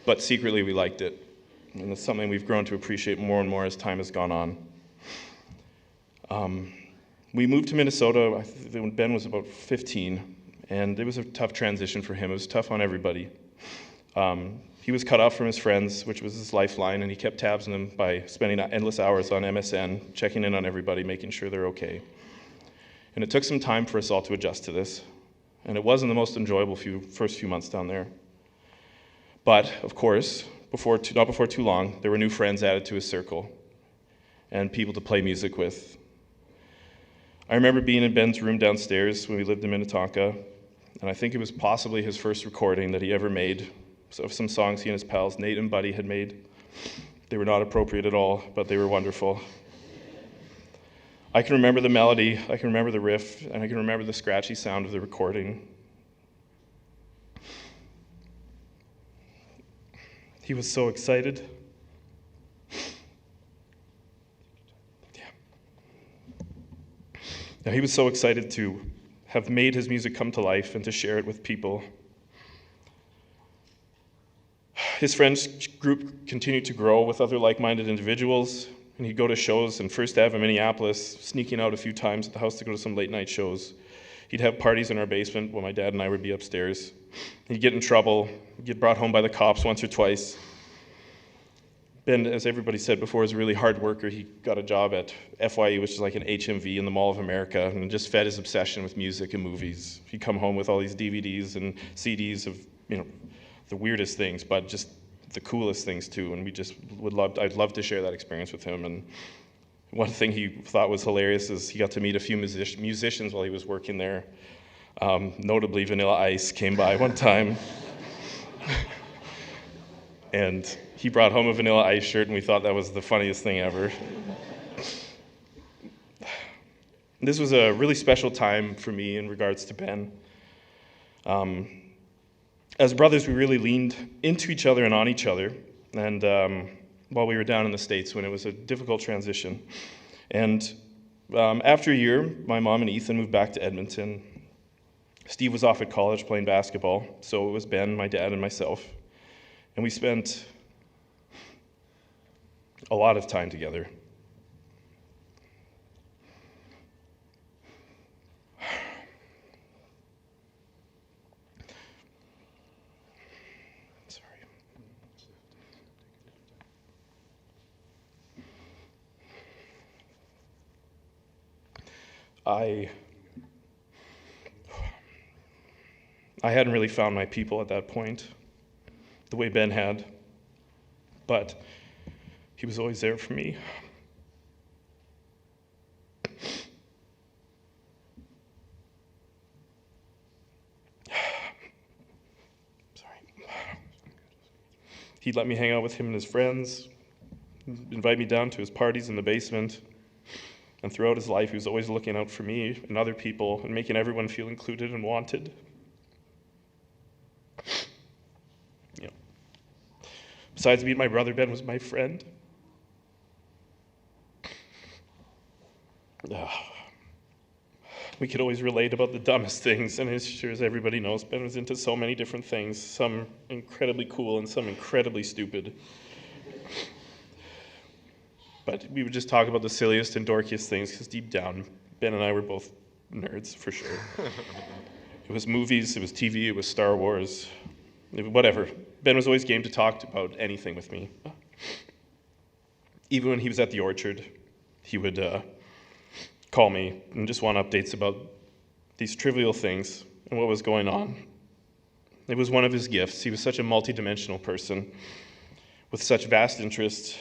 But secretly we liked it, and it's something we've grown to appreciate more and more as time has gone on. We moved to Minnesota when Ben was about 15, and it was a tough transition for him. It was tough on everybody. He was cut off from his friends, which was his lifeline, and he kept tabs on them by spending endless hours on MSN, checking in on everybody, making sure they're okay. And it took some time for us all to adjust to this, and it wasn't the most enjoyable first few months down there. But, of course, not before too long, there were new friends added to his circle, and people to play music with. I remember being in Ben's room downstairs when we lived in Minnetonka, and I think it was possibly his first recording that he ever made of some songs he and his pals, Nate and Buddy, had made. They were not appropriate at all, but they were wonderful. I can remember the melody, I can remember the riff, and I can remember the scratchy sound of the recording. He was so excited. Now, he was so excited to have made his music come to life and to share it with people. His friends group continued to grow with other like-minded individuals, and he'd go to shows in First Ave in Minneapolis, sneaking out a few times at the house to go to some late-night shows. He'd have parties in our basement while my dad and I would be upstairs. He'd get in trouble, get brought home by the cops once or twice. Ben, as everybody said before, is a really hard worker. He got a job at FYE, which is like an HMV in the Mall of America, and just fed his obsession with music and movies. He'd come home with all these DVDs and CDs of, the weirdest things, but just the coolest things too. And I'd love to share that experience with him. And one thing he thought was hilarious is he got to meet a few musicians while he was working there. Notably, Vanilla Ice came by one time. And he brought home a Vanilla Ice shirt, and we thought that was the funniest thing ever. This was a really special time for me in regards to Ben. As brothers, we really leaned into each other and on each other, and while we were down in the States when it was a difficult transition. And after a year, my mom and Ethan moved back to Edmonton. Steve was off at college playing basketball, so it was Ben, my dad, and myself. And we spent a lot of time together. I hadn't really found my people at that point, the way Ben had, but he was always there for me. He'd let me hang out with him and his friends, invite me down to his parties in the basement. And throughout his life, he was always looking out for me and other people and making everyone feel included and wanted. You know. Besides being my brother, Ben was my friend. We could always relate about the dumbest things, and as sure as everybody knows, Ben was into so many different things, some incredibly cool and some incredibly stupid. But we would just talk about the silliest and dorkiest things, because deep down, Ben and I were both nerds, for sure. It was movies, it was TV, it was Star Wars, whatever. Ben was always game to talk about anything with me. Even when he was at the orchard, he would call me and just want updates about these trivial things and what was going on. It was one of his gifts. He was such a multidimensional person with such vast interests,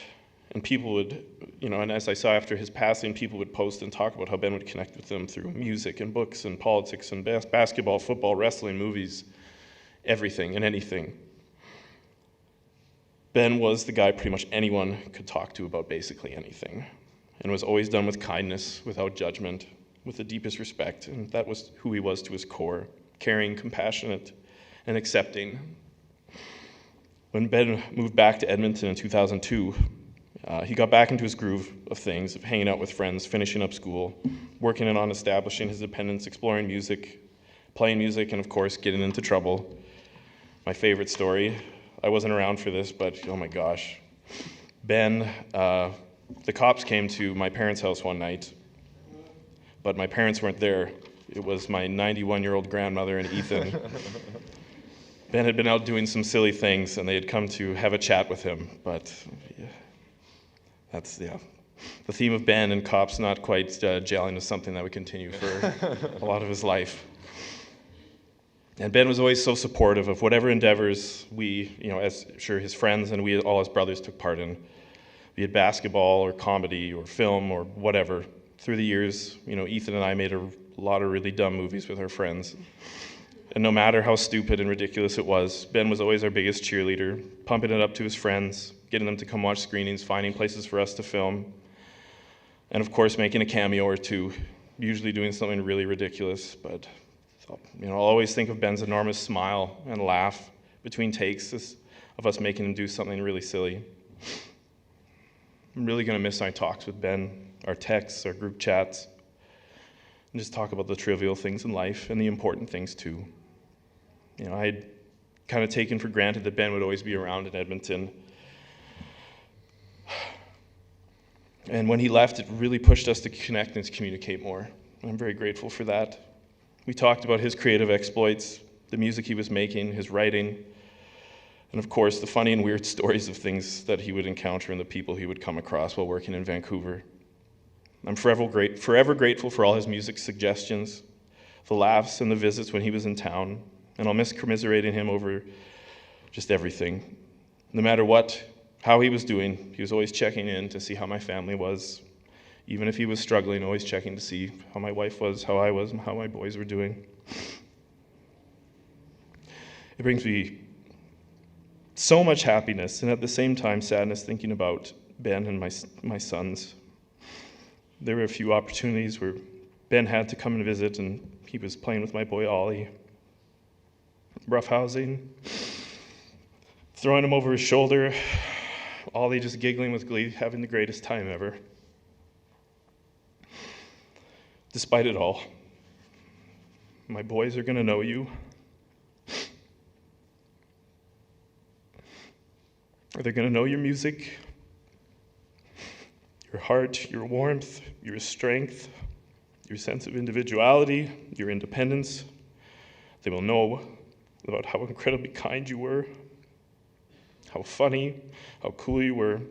and people would, and as I saw after his passing, people would post and talk about how Ben would connect with them through music and books and politics and basketball, football, wrestling, movies, everything and anything. Ben was the guy pretty much anyone could talk to about basically anything, and was always done with kindness, without judgment, with the deepest respect, and that was who he was to his core, caring, compassionate, and accepting. When Ben moved back to Edmonton in 2002, he got back into his groove of things, of hanging out with friends, finishing up school, working on establishing his independence, exploring music, playing music, and of course, getting into trouble. My favorite story, I wasn't around for this, but oh my gosh. Ben, the cops came to my parents' house one night, but my parents weren't there. It was my 91-year-old grandmother and Ethan. Ben had been out doing some silly things, and they had come to have a chat with him, but that's the theme of Ben and cops not quite gelling is something that would continue for a lot of his life. And Ben was always so supportive of whatever endeavors we, as sure his friends and we all as brothers took part in, be it basketball or comedy or film or whatever. Through the years, Ethan and I made a lot of really dumb movies with our friends. And no matter how stupid and ridiculous it was, Ben was always our biggest cheerleader, pumping it up to his friends, getting them to come watch screenings, finding places for us to film, and of course making a cameo or two, usually doing something really ridiculous. But I'll always think of Ben's enormous smile and laugh between takes of us making him do something really silly. I'm really going to miss our talks with Ben, our texts, our group chats, and just talk about the trivial things in life and the important things too. I'd kind of taken for granted that Ben would always be around in Edmonton. And when he left, it really pushed us to connect and to communicate more. And I'm very grateful for that. We talked about his creative exploits, the music he was making, his writing, and of course, the funny and weird stories of things that he would encounter and the people he would come across while working in Vancouver. I'm forever grateful for all his music suggestions, the laughs and the visits when he was in town, and I'll miss commiserating him over just everything. No matter how he was doing, he was always checking in to see how my family was. Even if he was struggling, always checking to see how my wife was, how I was, and how my boys were doing. It brings me so much happiness and at the same time sadness thinking about Ben and my sons. There were a few opportunities where Ben had to come and visit, and he was playing with my boy Ollie, roughhousing, throwing him over his shoulder, Ollie just giggling with glee, having the greatest time ever. Despite it all, my boys are going to know you. They're going to know your music, your heart, your warmth, your strength, your sense of individuality, your independence. They will know about how incredibly kind you were, how funny, how cool you were,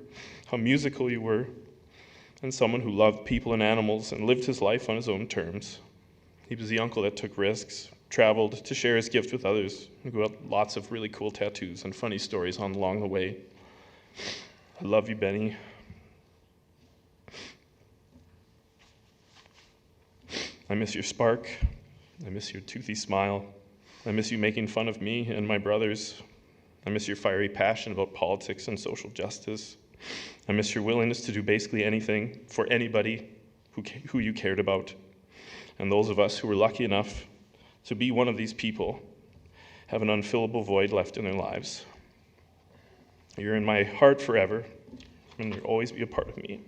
how musical you were, and someone who loved people and animals and lived his life on his own terms. He was the uncle that took risks, traveled to share his gift with others, and who had lots of really cool tattoos and funny stories along the way. I love you, Benny. I miss your spark. I miss your toothy smile. I miss you making fun of me and my brothers. I miss your fiery passion about politics and social justice. I miss your willingness to do basically anything for anybody who you cared about. And those of us who were lucky enough to be one of these people have an unfillable void left in their lives. You're in my heart forever, and you'll always be a part of me.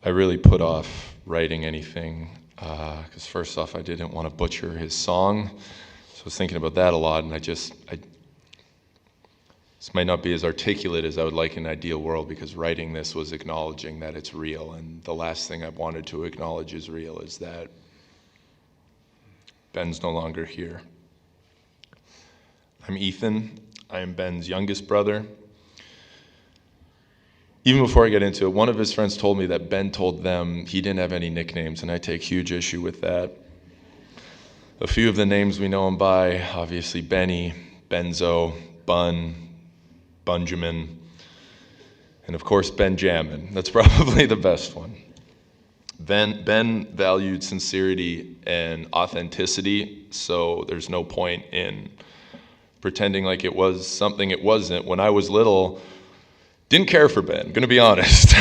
I really put off writing anything because first off, I didn't want to butcher his song. So I was thinking about that a lot, and this might not be as articulate as I would like in an ideal world, because writing this was acknowledging that it's real, and the last thing I wanted to acknowledge is real is that Ben's no longer here. I'm Ethan. I am Ben's youngest brother. Even before I get into it, one of his friends told me that Ben told them he didn't have any nicknames, and I take huge issue with that. A few of the names we know him by, obviously Benny, Benzo, Bun, Bunjamin, and of course Benjamin. That's probably the best one. Ben valued sincerity and authenticity, so there's no point in pretending like it was something it wasn't. When I was little, didn't care for Ben, gonna be honest.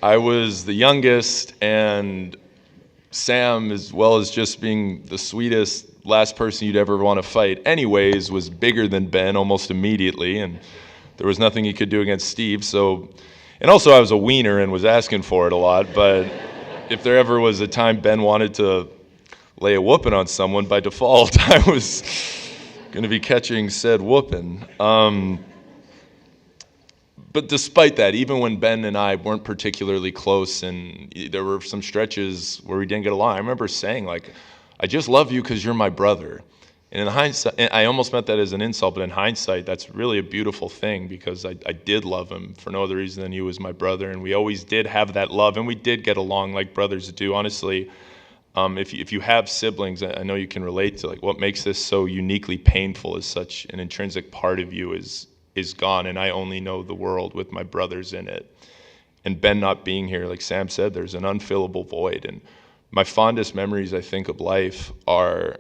I was the youngest, and Sam, as well as just being the sweetest last person you'd ever want to fight anyways, was bigger than Ben almost immediately, and there was nothing he could do against Steve. And also I was a wiener and was asking for it a lot, but if there ever was a time Ben wanted to lay a whooping on someone, by default I was going to be catching said whooping. But despite that, even when Ben and I weren't particularly close and there were some stretches where we didn't get along, I remember saying, like, I just love you because you're my brother. And in hindsight, I almost meant that as an insult, but in hindsight, that's really a beautiful thing, because I did love him for no other reason than he was my brother, and we always did have that love, and we did get along like brothers do. Honestly, if you have siblings, I know you can relate to, like, what makes this so uniquely painful is such an intrinsic part of you is gone, and I only know the world with my brothers in it. And Ben not being here, like Sam said, there's an unfillable void. And my fondest memories, I think, of life are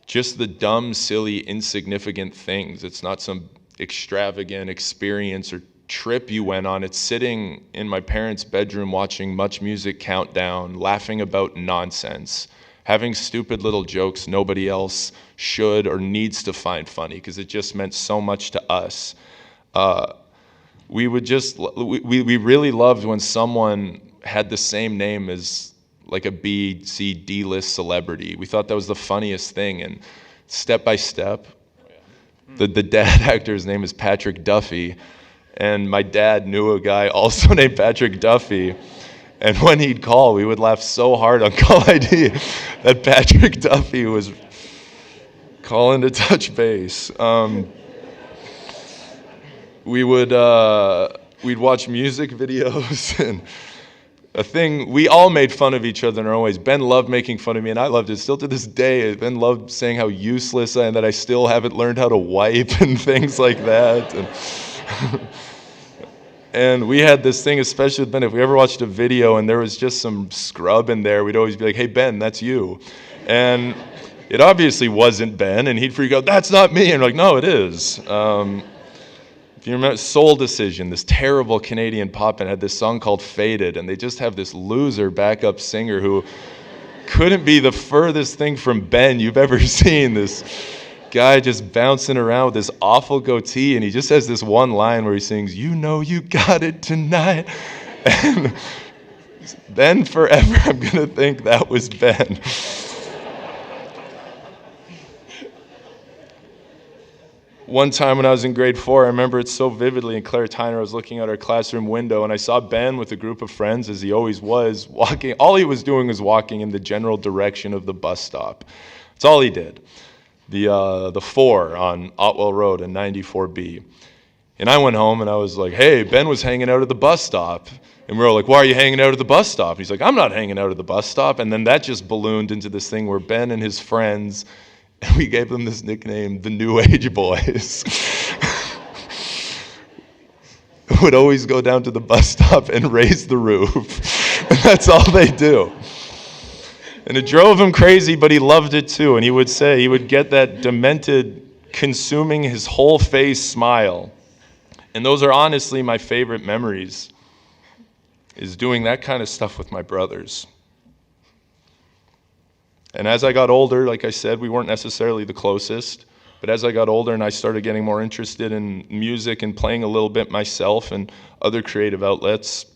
just the dumb, silly, insignificant things. It's not some extravagant experience or trip you went on. It's sitting in my parents' bedroom watching Much Music Countdown, laughing about nonsense, having stupid little jokes nobody else should or needs to find funny, because it just meant so much to us. We really loved when someone had the same name as like a B, C, D-list celebrity. We thought that was the funniest thing. And step by step, the dad actor's name is Patrick Duffy, and my dad knew a guy also named Patrick Duffy. And when he'd call, we would laugh so hard on call ID that Patrick Duffy was calling to touch base. We'd watch music videos, and we all made fun of each other in our own ways. Ben loved making fun of me, and I loved it. Still to this day, Ben loved saying how useless I am, that I still haven't learned how to wipe and things like that. And we had this thing, especially with Ben, if we ever watched a video and there was just some scrub in there, we'd always be like, hey, Ben, that's you. And it obviously wasn't Ben, and he'd freak out, that's not me. And we're like, no, it is. If you remember Soul Decision, this terrible Canadian pop band had this song called Faded, and they just have this loser backup singer who couldn't be the furthest thing from Ben you've ever seen. This guy just bouncing around with this awful goatee, and he just has this one line where he sings, you know you got it tonight. And Ben forever, I'm going to think that was Ben. one time when I was in grade 4, I remember it so vividly. In Claire Tyner, I was looking out our classroom window, and I saw Ben with a group of friends, as he always was, walking. All he was doing was walking in the general direction of the bus stop. That's all he did. The 4 on Otwell Road and 94B. And I went home and I was like, hey, Ben was hanging out at the bus stop. And we were all like, why are you hanging out at the bus stop? He's like, I'm not hanging out at the bus stop. And then that just ballooned into this thing where Ben and his friends, and we gave them this nickname, the New Age Boys, would always go down to the bus stop and raise the roof. And that's all they do. And it drove him crazy, but he loved it too. And he would say, he would get that demented, consuming his whole face smile. And those are honestly my favorite memories, is doing that kind of stuff with my brothers. And as I got older, like I said, we weren't necessarily the closest. But as I got older and I started getting more interested in music and playing a little bit myself and other creative outlets,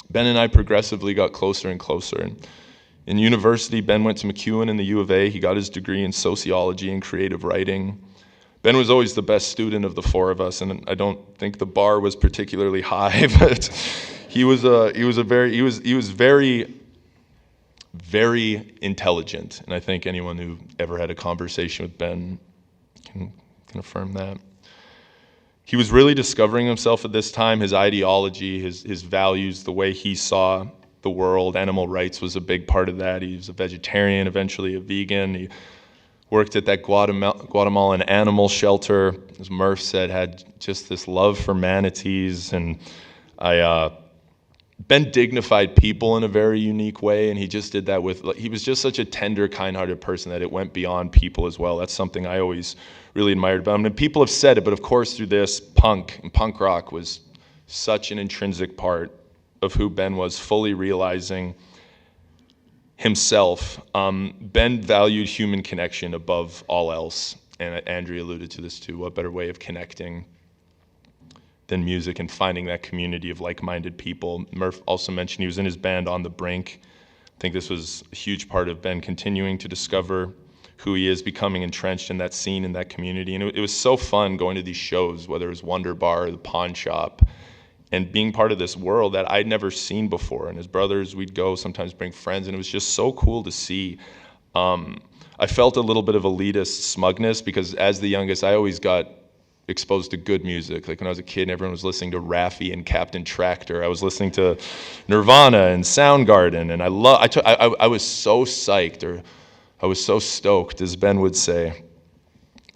Ben and I progressively got closer and closer. And in university, Ben went to MacEwan and the U of A. He got his degree in sociology and creative writing. Ben was always the best student of the 4 of us, and I don't think the bar was particularly high, but he was very, very intelligent. And I think anyone who ever had a conversation with Ben can affirm that. He was really discovering himself at this time, his ideology, his values, the way he saw the world. Animal rights was a big part of that. He was a vegetarian, eventually a vegan. He worked at that Guatemalan animal shelter, as Murph said, had just this love for manatees. And Ben dignified people in a very unique way, and he just did that he was just such a tender, kind-hearted person that it went beyond people as well. That's something I always really admired about him. And people have said it, but of course through this, punk and punk rock was such an intrinsic part of who Ben was, fully realizing himself. Ben valued human connection above all else, and Andrea alluded to this too. What better way of connecting than music and finding that community of like-minded people? Murph also mentioned he was in his band On the Brink. I think this was a huge part of Ben continuing to discover who he is, becoming entrenched in that scene, in that community. And it was so fun going to these shows, whether it was Wonder Bar or the Pawn Shop, and being part of this world that I'd never seen before. And his brothers, we'd go, sometimes bring friends, and it was just so cool to see. I felt a little bit of elitist smugness because as the youngest, I always got exposed to good music. Like when I was a kid and everyone was listening to Raffi and Captain Tractor, I was listening to Nirvana and Soundgarden, and I was so psyched, or I was so stoked, as Ben would say,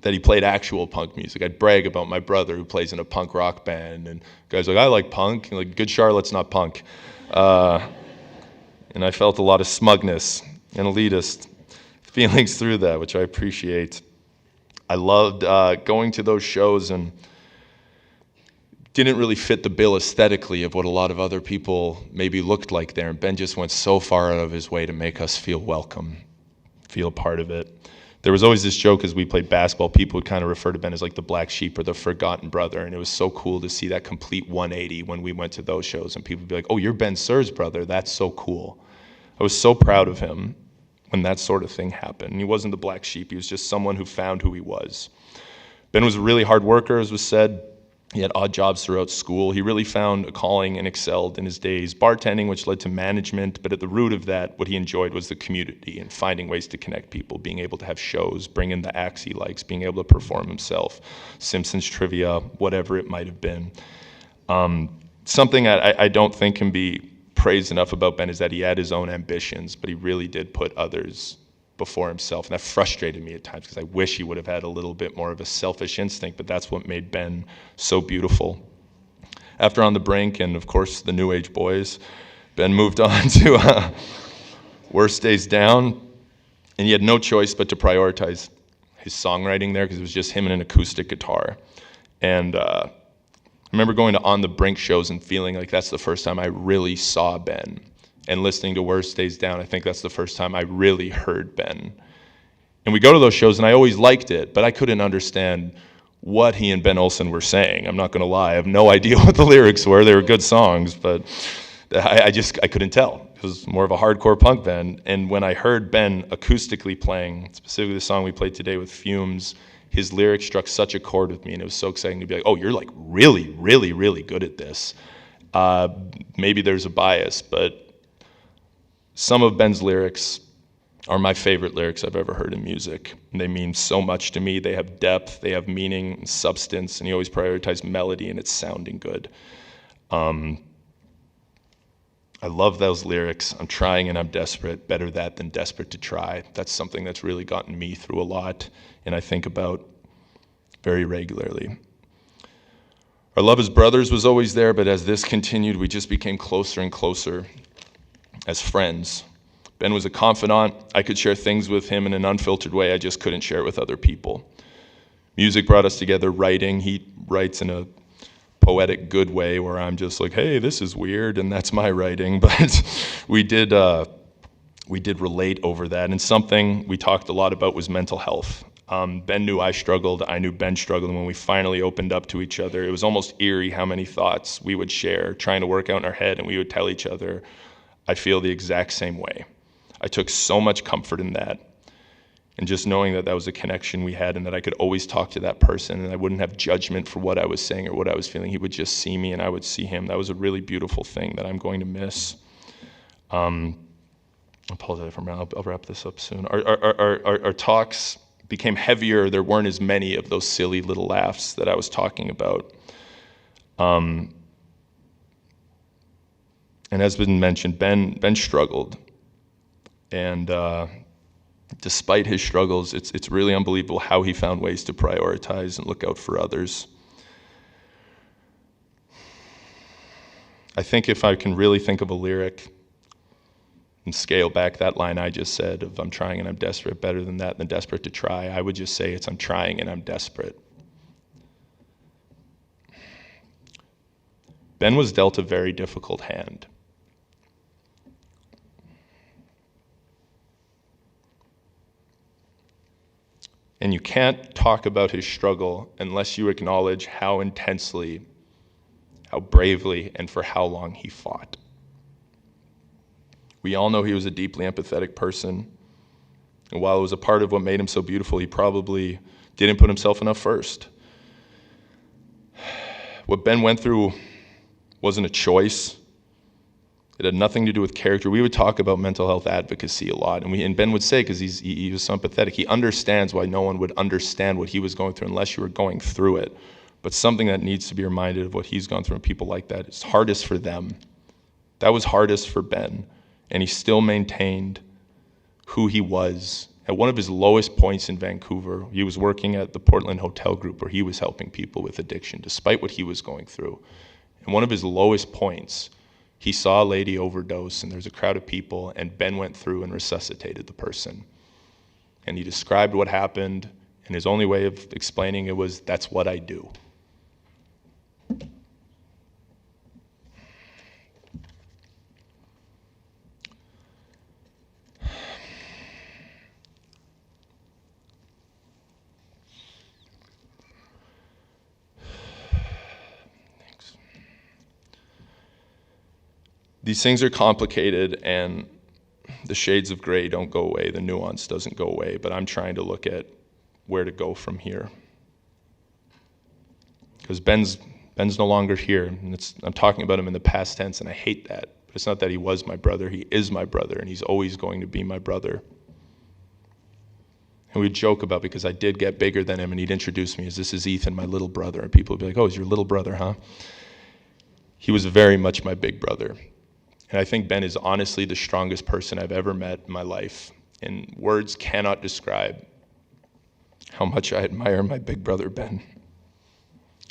that he played actual punk music. I'd brag about my brother who plays in a punk rock band, and guys like, I like punk, and like, Good Charlotte's not punk. And I felt a lot of smugness and elitist feelings through that, which I appreciate. I loved going to those shows and didn't really fit the bill aesthetically of what a lot of other people maybe looked like there, and Ben just went so far out of his way to make us feel welcome, feel part of it. There was always this joke as we played basketball, people would kind of refer to Ben as like the black sheep or the forgotten brother, and it was so cool to see that complete 180 when we went to those shows, and people would be like, oh, you're Ben Sir's brother, that's so cool. I was so proud of him when that sort of thing happened. And he wasn't the black sheep, he was just someone who found who he was. Ben was a really hard worker, as was said. He had odd jobs throughout school. He really found a calling and excelled in his days bartending, which led to management. But at the root of that, what he enjoyed was the community and finding ways to connect people, being able to have shows, bring in the acts he likes, being able to perform himself, Simpsons trivia, whatever it might have been. Something I don't think can be praised enough about Ben is that he had his own ambitions, but he really did put others before himself. And that frustrated me at times because I wish he would have had a little bit more of a selfish instinct, but that's what made Ben so beautiful. After On the Brink and, of course, the New Age Boys, Ben moved on to Worst Days Down, and he had no choice but to prioritize his songwriting there because it was just him and an acoustic guitar. And I remember going to On the Brink shows and feeling like that's the first time I really saw Ben. And listening to Worst Days Down, I think that's the first time I really heard Ben. And we go to those shows, and I always liked it, but I couldn't understand what he and Ben Olsen were saying. I'm not going to lie. I have no idea what the lyrics were. They were good songs, but I couldn't tell. It was more of a hardcore punk band. And when I heard Ben acoustically playing, specifically the song we played today with Fumes, his lyrics struck such a chord with me, and it was so exciting to be like, oh, you're like really, really, really good at this. Maybe there's a bias, but some of Ben's lyrics are my favorite lyrics I've ever heard in music. And they mean so much to me. They have depth, they have meaning and substance, and he always prioritized melody and it's sounding good. I love those lyrics. I'm trying and I'm desperate. Better that than desperate to try. That's something that's really gotten me through a lot and I think about very regularly. Our love as brothers was always there, but as this continued, we just became closer and closer as friends. Ben was a confidant. I could share things with him in an unfiltered way. I just couldn't share it with other people. Music brought us together, writing. He writes in a poetic good way where I'm just like, hey, this is weird, and that's my writing. But we did relate over that. And something we talked a lot about was mental health. Ben knew I struggled. I knew Ben struggled. And when we finally opened up to each other, it was almost eerie how many thoughts we would share, trying to work out in our head, and we would tell each other, I feel the exact same way. I took so much comfort in that, and just knowing that that was a connection we had and that I could always talk to that person and I wouldn't have judgment for what I was saying or what I was feeling. He would just see me and I would see him. That was a really beautiful thing that I'm going to miss. I apologize for I'll wrap this up soon. Our talks became heavier. There weren't as many of those silly little laughs that I was talking about. And as been mentioned, Ben struggled. And despite his struggles, it's really unbelievable how he found ways to prioritize and look out for others. I think if I can really think of a lyric and scale back that line I just said of I'm trying and I'm desperate, better than that than desperate to try, I would just say it's I'm trying and I'm desperate. Ben was dealt a very difficult hand. And you can't talk about his struggle unless you acknowledge how intensely, how bravely, and for how long he fought. We all know he was a deeply empathetic person. And while it was a part of what made him so beautiful, he probably didn't put himself enough first. What Ben went through wasn't a choice. It had nothing to do with character. We would talk about mental health advocacy a lot, and Ben would say, because he was so empathetic, he understands why no one would understand what he was going through unless you were going through it. But something that needs to be reminded of what he's gone through, and people like that, it's hardest for them. That was hardest for Ben, and he still maintained who he was. At one of his lowest points in Vancouver, he was working at the Portland Hotel Group where he was helping people with addiction, despite what he was going through. And one of his lowest points, he saw a lady overdose, and there's a crowd of people, and Ben went through and resuscitated the person. And he described what happened, and his only way of explaining it was, that's what I do. These things are complicated, and the shades of gray don't go away, the nuance doesn't go away, but I'm trying to look at where to go from here. Because Ben's no longer here, and I'm talking about him in the past tense, and I hate that. But it's not that he was my brother, he is my brother, and he's always going to be my brother. And we'd joke about, because I did get bigger than him, and he'd introduce me as, this is Ethan, my little brother, and people would be like, oh, he's your little brother, huh? He was very much my big brother. And I think Ben is honestly the strongest person I've ever met in my life. And words cannot describe how much I admire my big brother, Ben.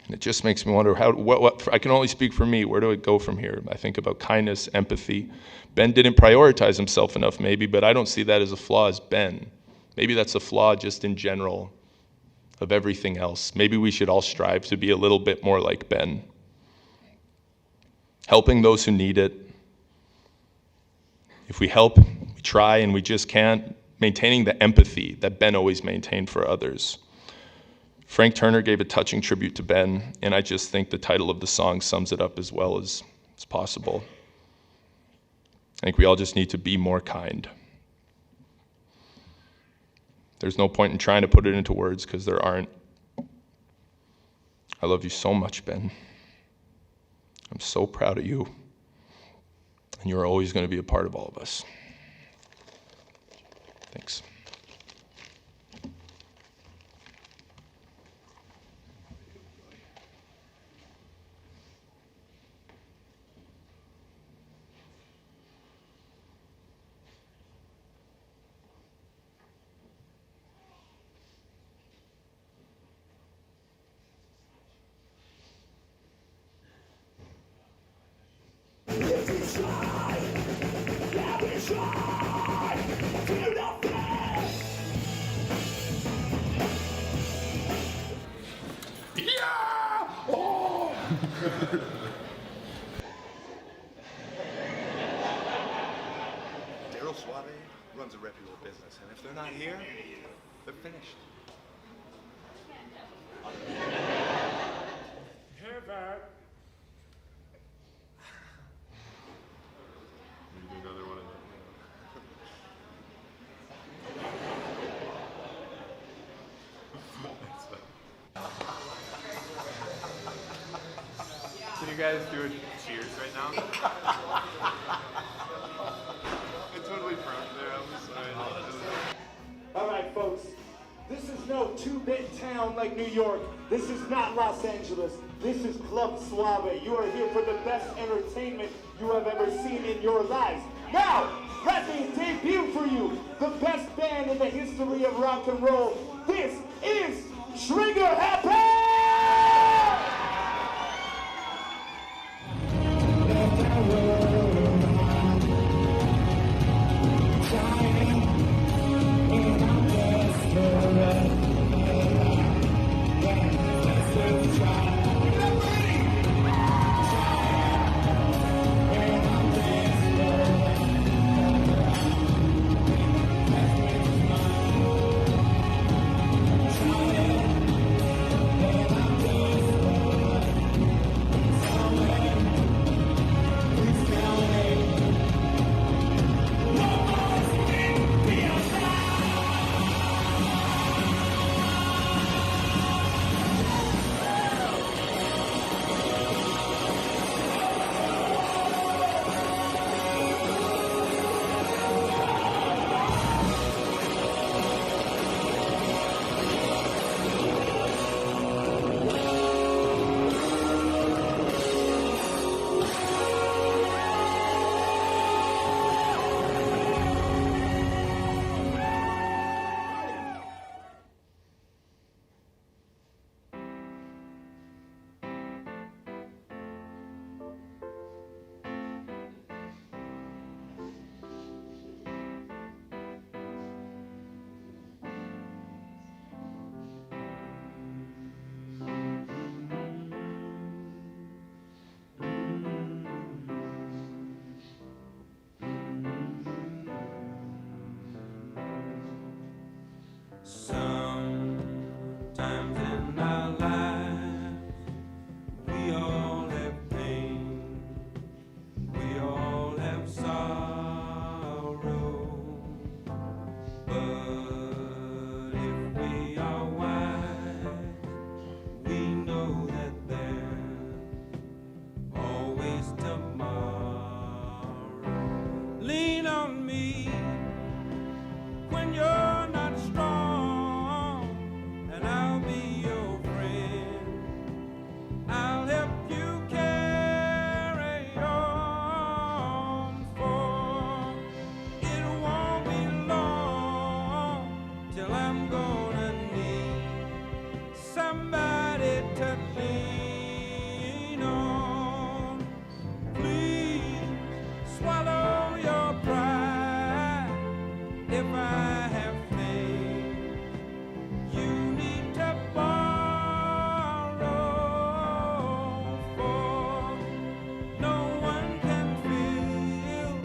And it just makes me wonder, I can only speak for me, where do I go from here? I think about kindness, empathy. Ben didn't prioritize himself enough maybe, but I don't see that as a flaw as Ben. Maybe that's a flaw just in general of everything else. Maybe we should all strive to be a little bit more like Ben. Helping those who need it. If we help, we try, and we just can't, maintaining the empathy that Ben always maintained for others. Frank Turner gave a touching tribute to Ben, and I just think the title of the song sums it up as well as possible. I think we all just need to be more kind. There's no point in trying to put it into words because there aren't. I love you so much, Ben. I'm so proud of you. And you're always going to be a part of all of us. Thanks. Runs a reputable business, and if they're not here, they're finished. Hear that? Maybe another one. Can you guys do a cheers right now? I totally froze there. I'm sorry. All right, folks. This is no two-bit town like New York. This is not Los Angeles. This is Club Suave. You are here for the best entertainment you have ever seen in your lives. Now, let me debut for you the best band in the history of rock and roll. This is Trigger Happy! Sometimes in our lives, we all have pain, we all have sorrow, but if we are wise, we know that there's always tomorrow. Lean on me when you're not strong, and I'll be your friend. I'll help you carry on, for it won't be long till I'm gonna need somebody to lean on. Please swallow your pride. If I have faith, you need to borrow, for no one can fill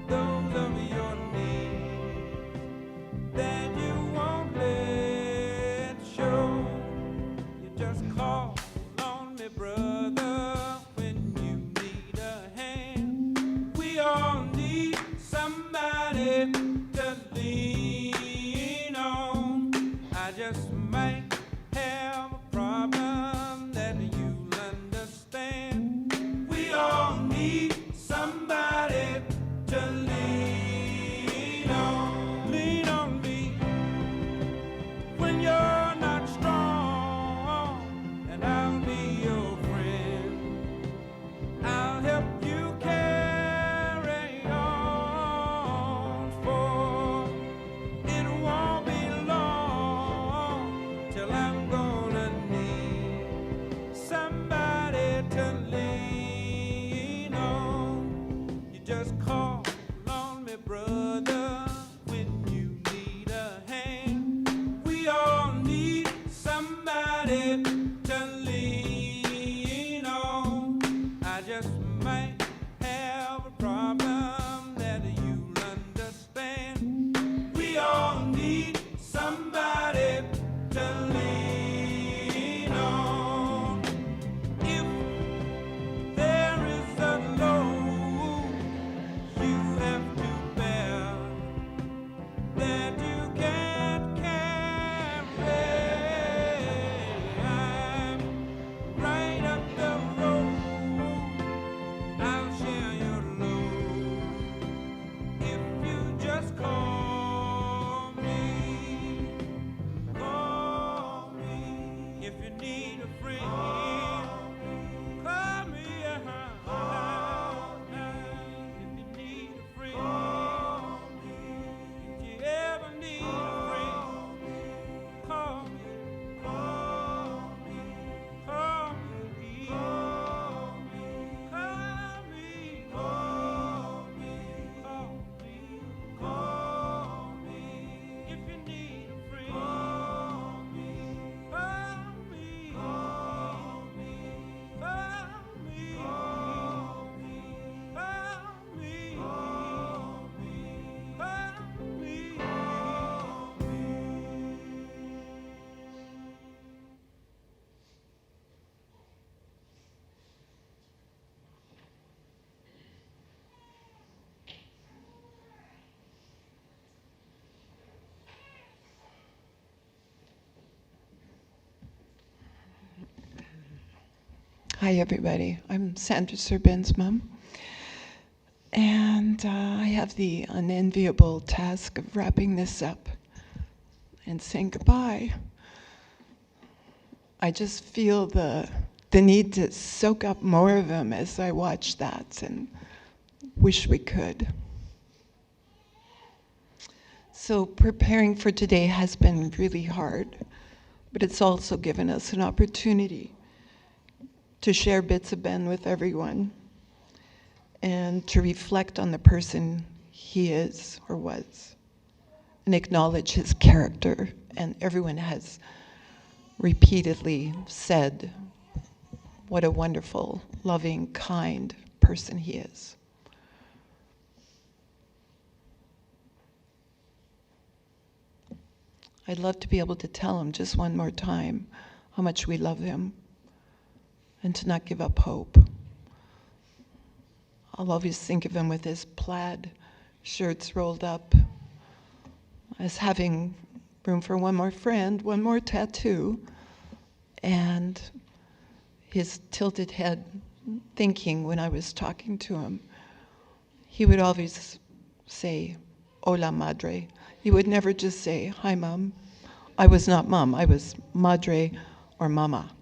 those of your needs that you won't let show. You just call on me, brother, when you need a hand. We all need somebody to lean Hi, everybody. I'm Sandra Sir Ben's mom. And I have the unenviable task of wrapping this up and saying goodbye. I just feel the need to soak up more of him as I watch that and wish we could. So preparing for today has been really hard, but it's also given us an opportunity to share bits of Ben with everyone and to reflect on the person he is or was and acknowledge his character. And everyone has repeatedly said what a wonderful, loving, kind person he is. I'd love to be able to tell him just one more time how much we love him and to not give up hope. I'll always think of him with his plaid shirts rolled up as having room for one more friend, one more tattoo, and his tilted head thinking when I was talking to him. He would always say, "Hola, madre." He would never just say, "Hi, mom." I was not mom, I was madre or mama.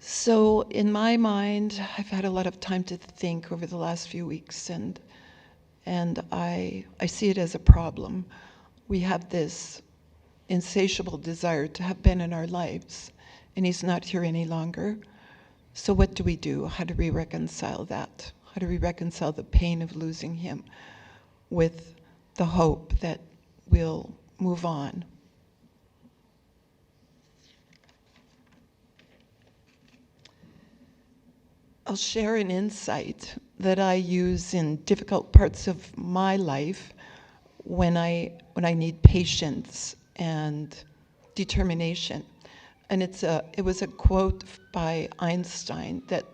So in my mind, I've had a lot of time to think over the last few weeks, and I see it as a problem. We have this insatiable desire to have Ben in our lives, and he's not here any longer. So what do we do? How do we reconcile that? How do we reconcile the pain of losing him with the hope that we'll move on? I'll share an insight that I use in difficult parts of my life when I need patience and determination. And it was a quote by Einstein that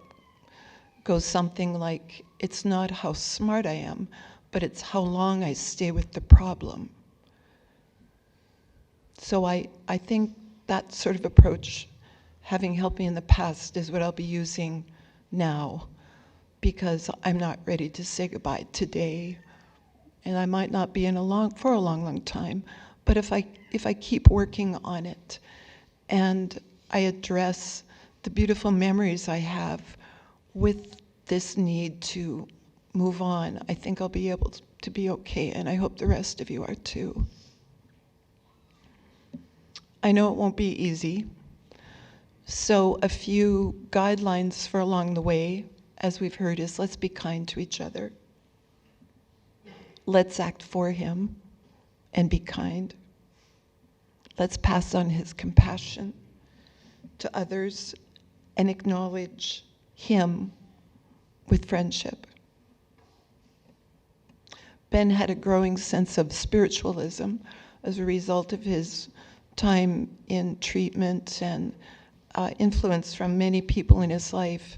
goes something like, "It's not how smart I am, but it's how long I stay with the problem." So I think that sort of approach, having helped me in the past, is what I'll be using now, because I'm not ready to say goodbye today, and I might not be for a long time. But if I keep working on it, and I address the beautiful memories I have with this need to move on, I think I'll be able to be okay, and I hope the rest of you are too. I know it won't be easy. So a few guidelines for along the way, as we've heard, is let's be kind to each other. Let's act for him and be kind. Let's pass on his compassion to others and acknowledge him with friendship. Ben had a growing sense of spiritualism as a result of his time in treatment and influence from many people in his life.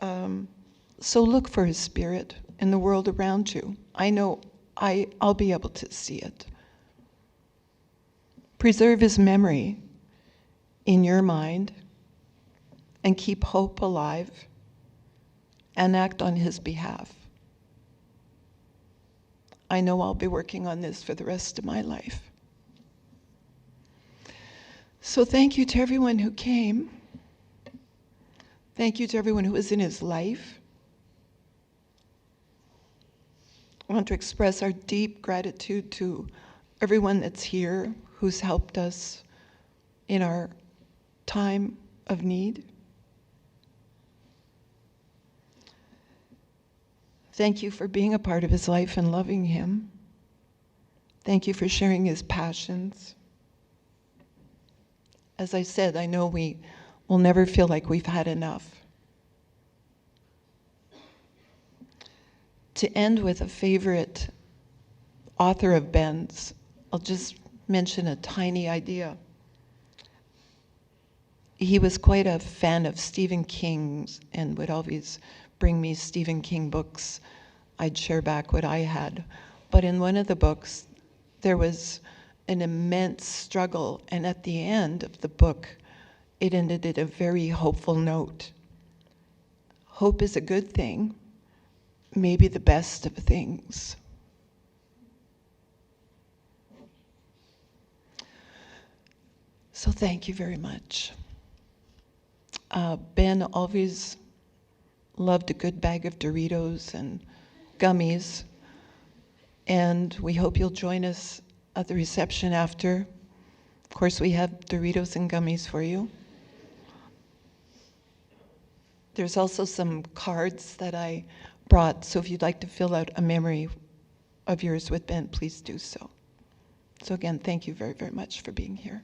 So look for his spirit in the world around you. I know I'll be able to see it. Preserve his memory in your mind and keep hope alive and act on his behalf. I know I'll be working on this for the rest of my life. So thank you to everyone who came. Thank you to everyone who was in his life. I want to express our deep gratitude to everyone that's here who's helped us in our time of need. Thank you for being a part of his life and loving him. Thank you for sharing his passions. As I said, I know we will never feel like we've had enough. To end with a favorite author of Ben's, I'll just mention a tiny idea. He was quite a fan of Stephen King's and would always bring me Stephen King books. I'd share back what I had. But in one of the books, there was an immense struggle, and at the end of the book, it ended at a very hopeful note. Hope is a good thing, maybe the best of things. So thank you very much. Ben always loved a good bag of Doritos and gummies, and we hope you'll join us at the reception after. Of course, we have Doritos and gummies for you. There's also some cards that I brought, so if you'd like to fill out a memory of yours with Ben, please do so. So again, thank you very, very much for being here.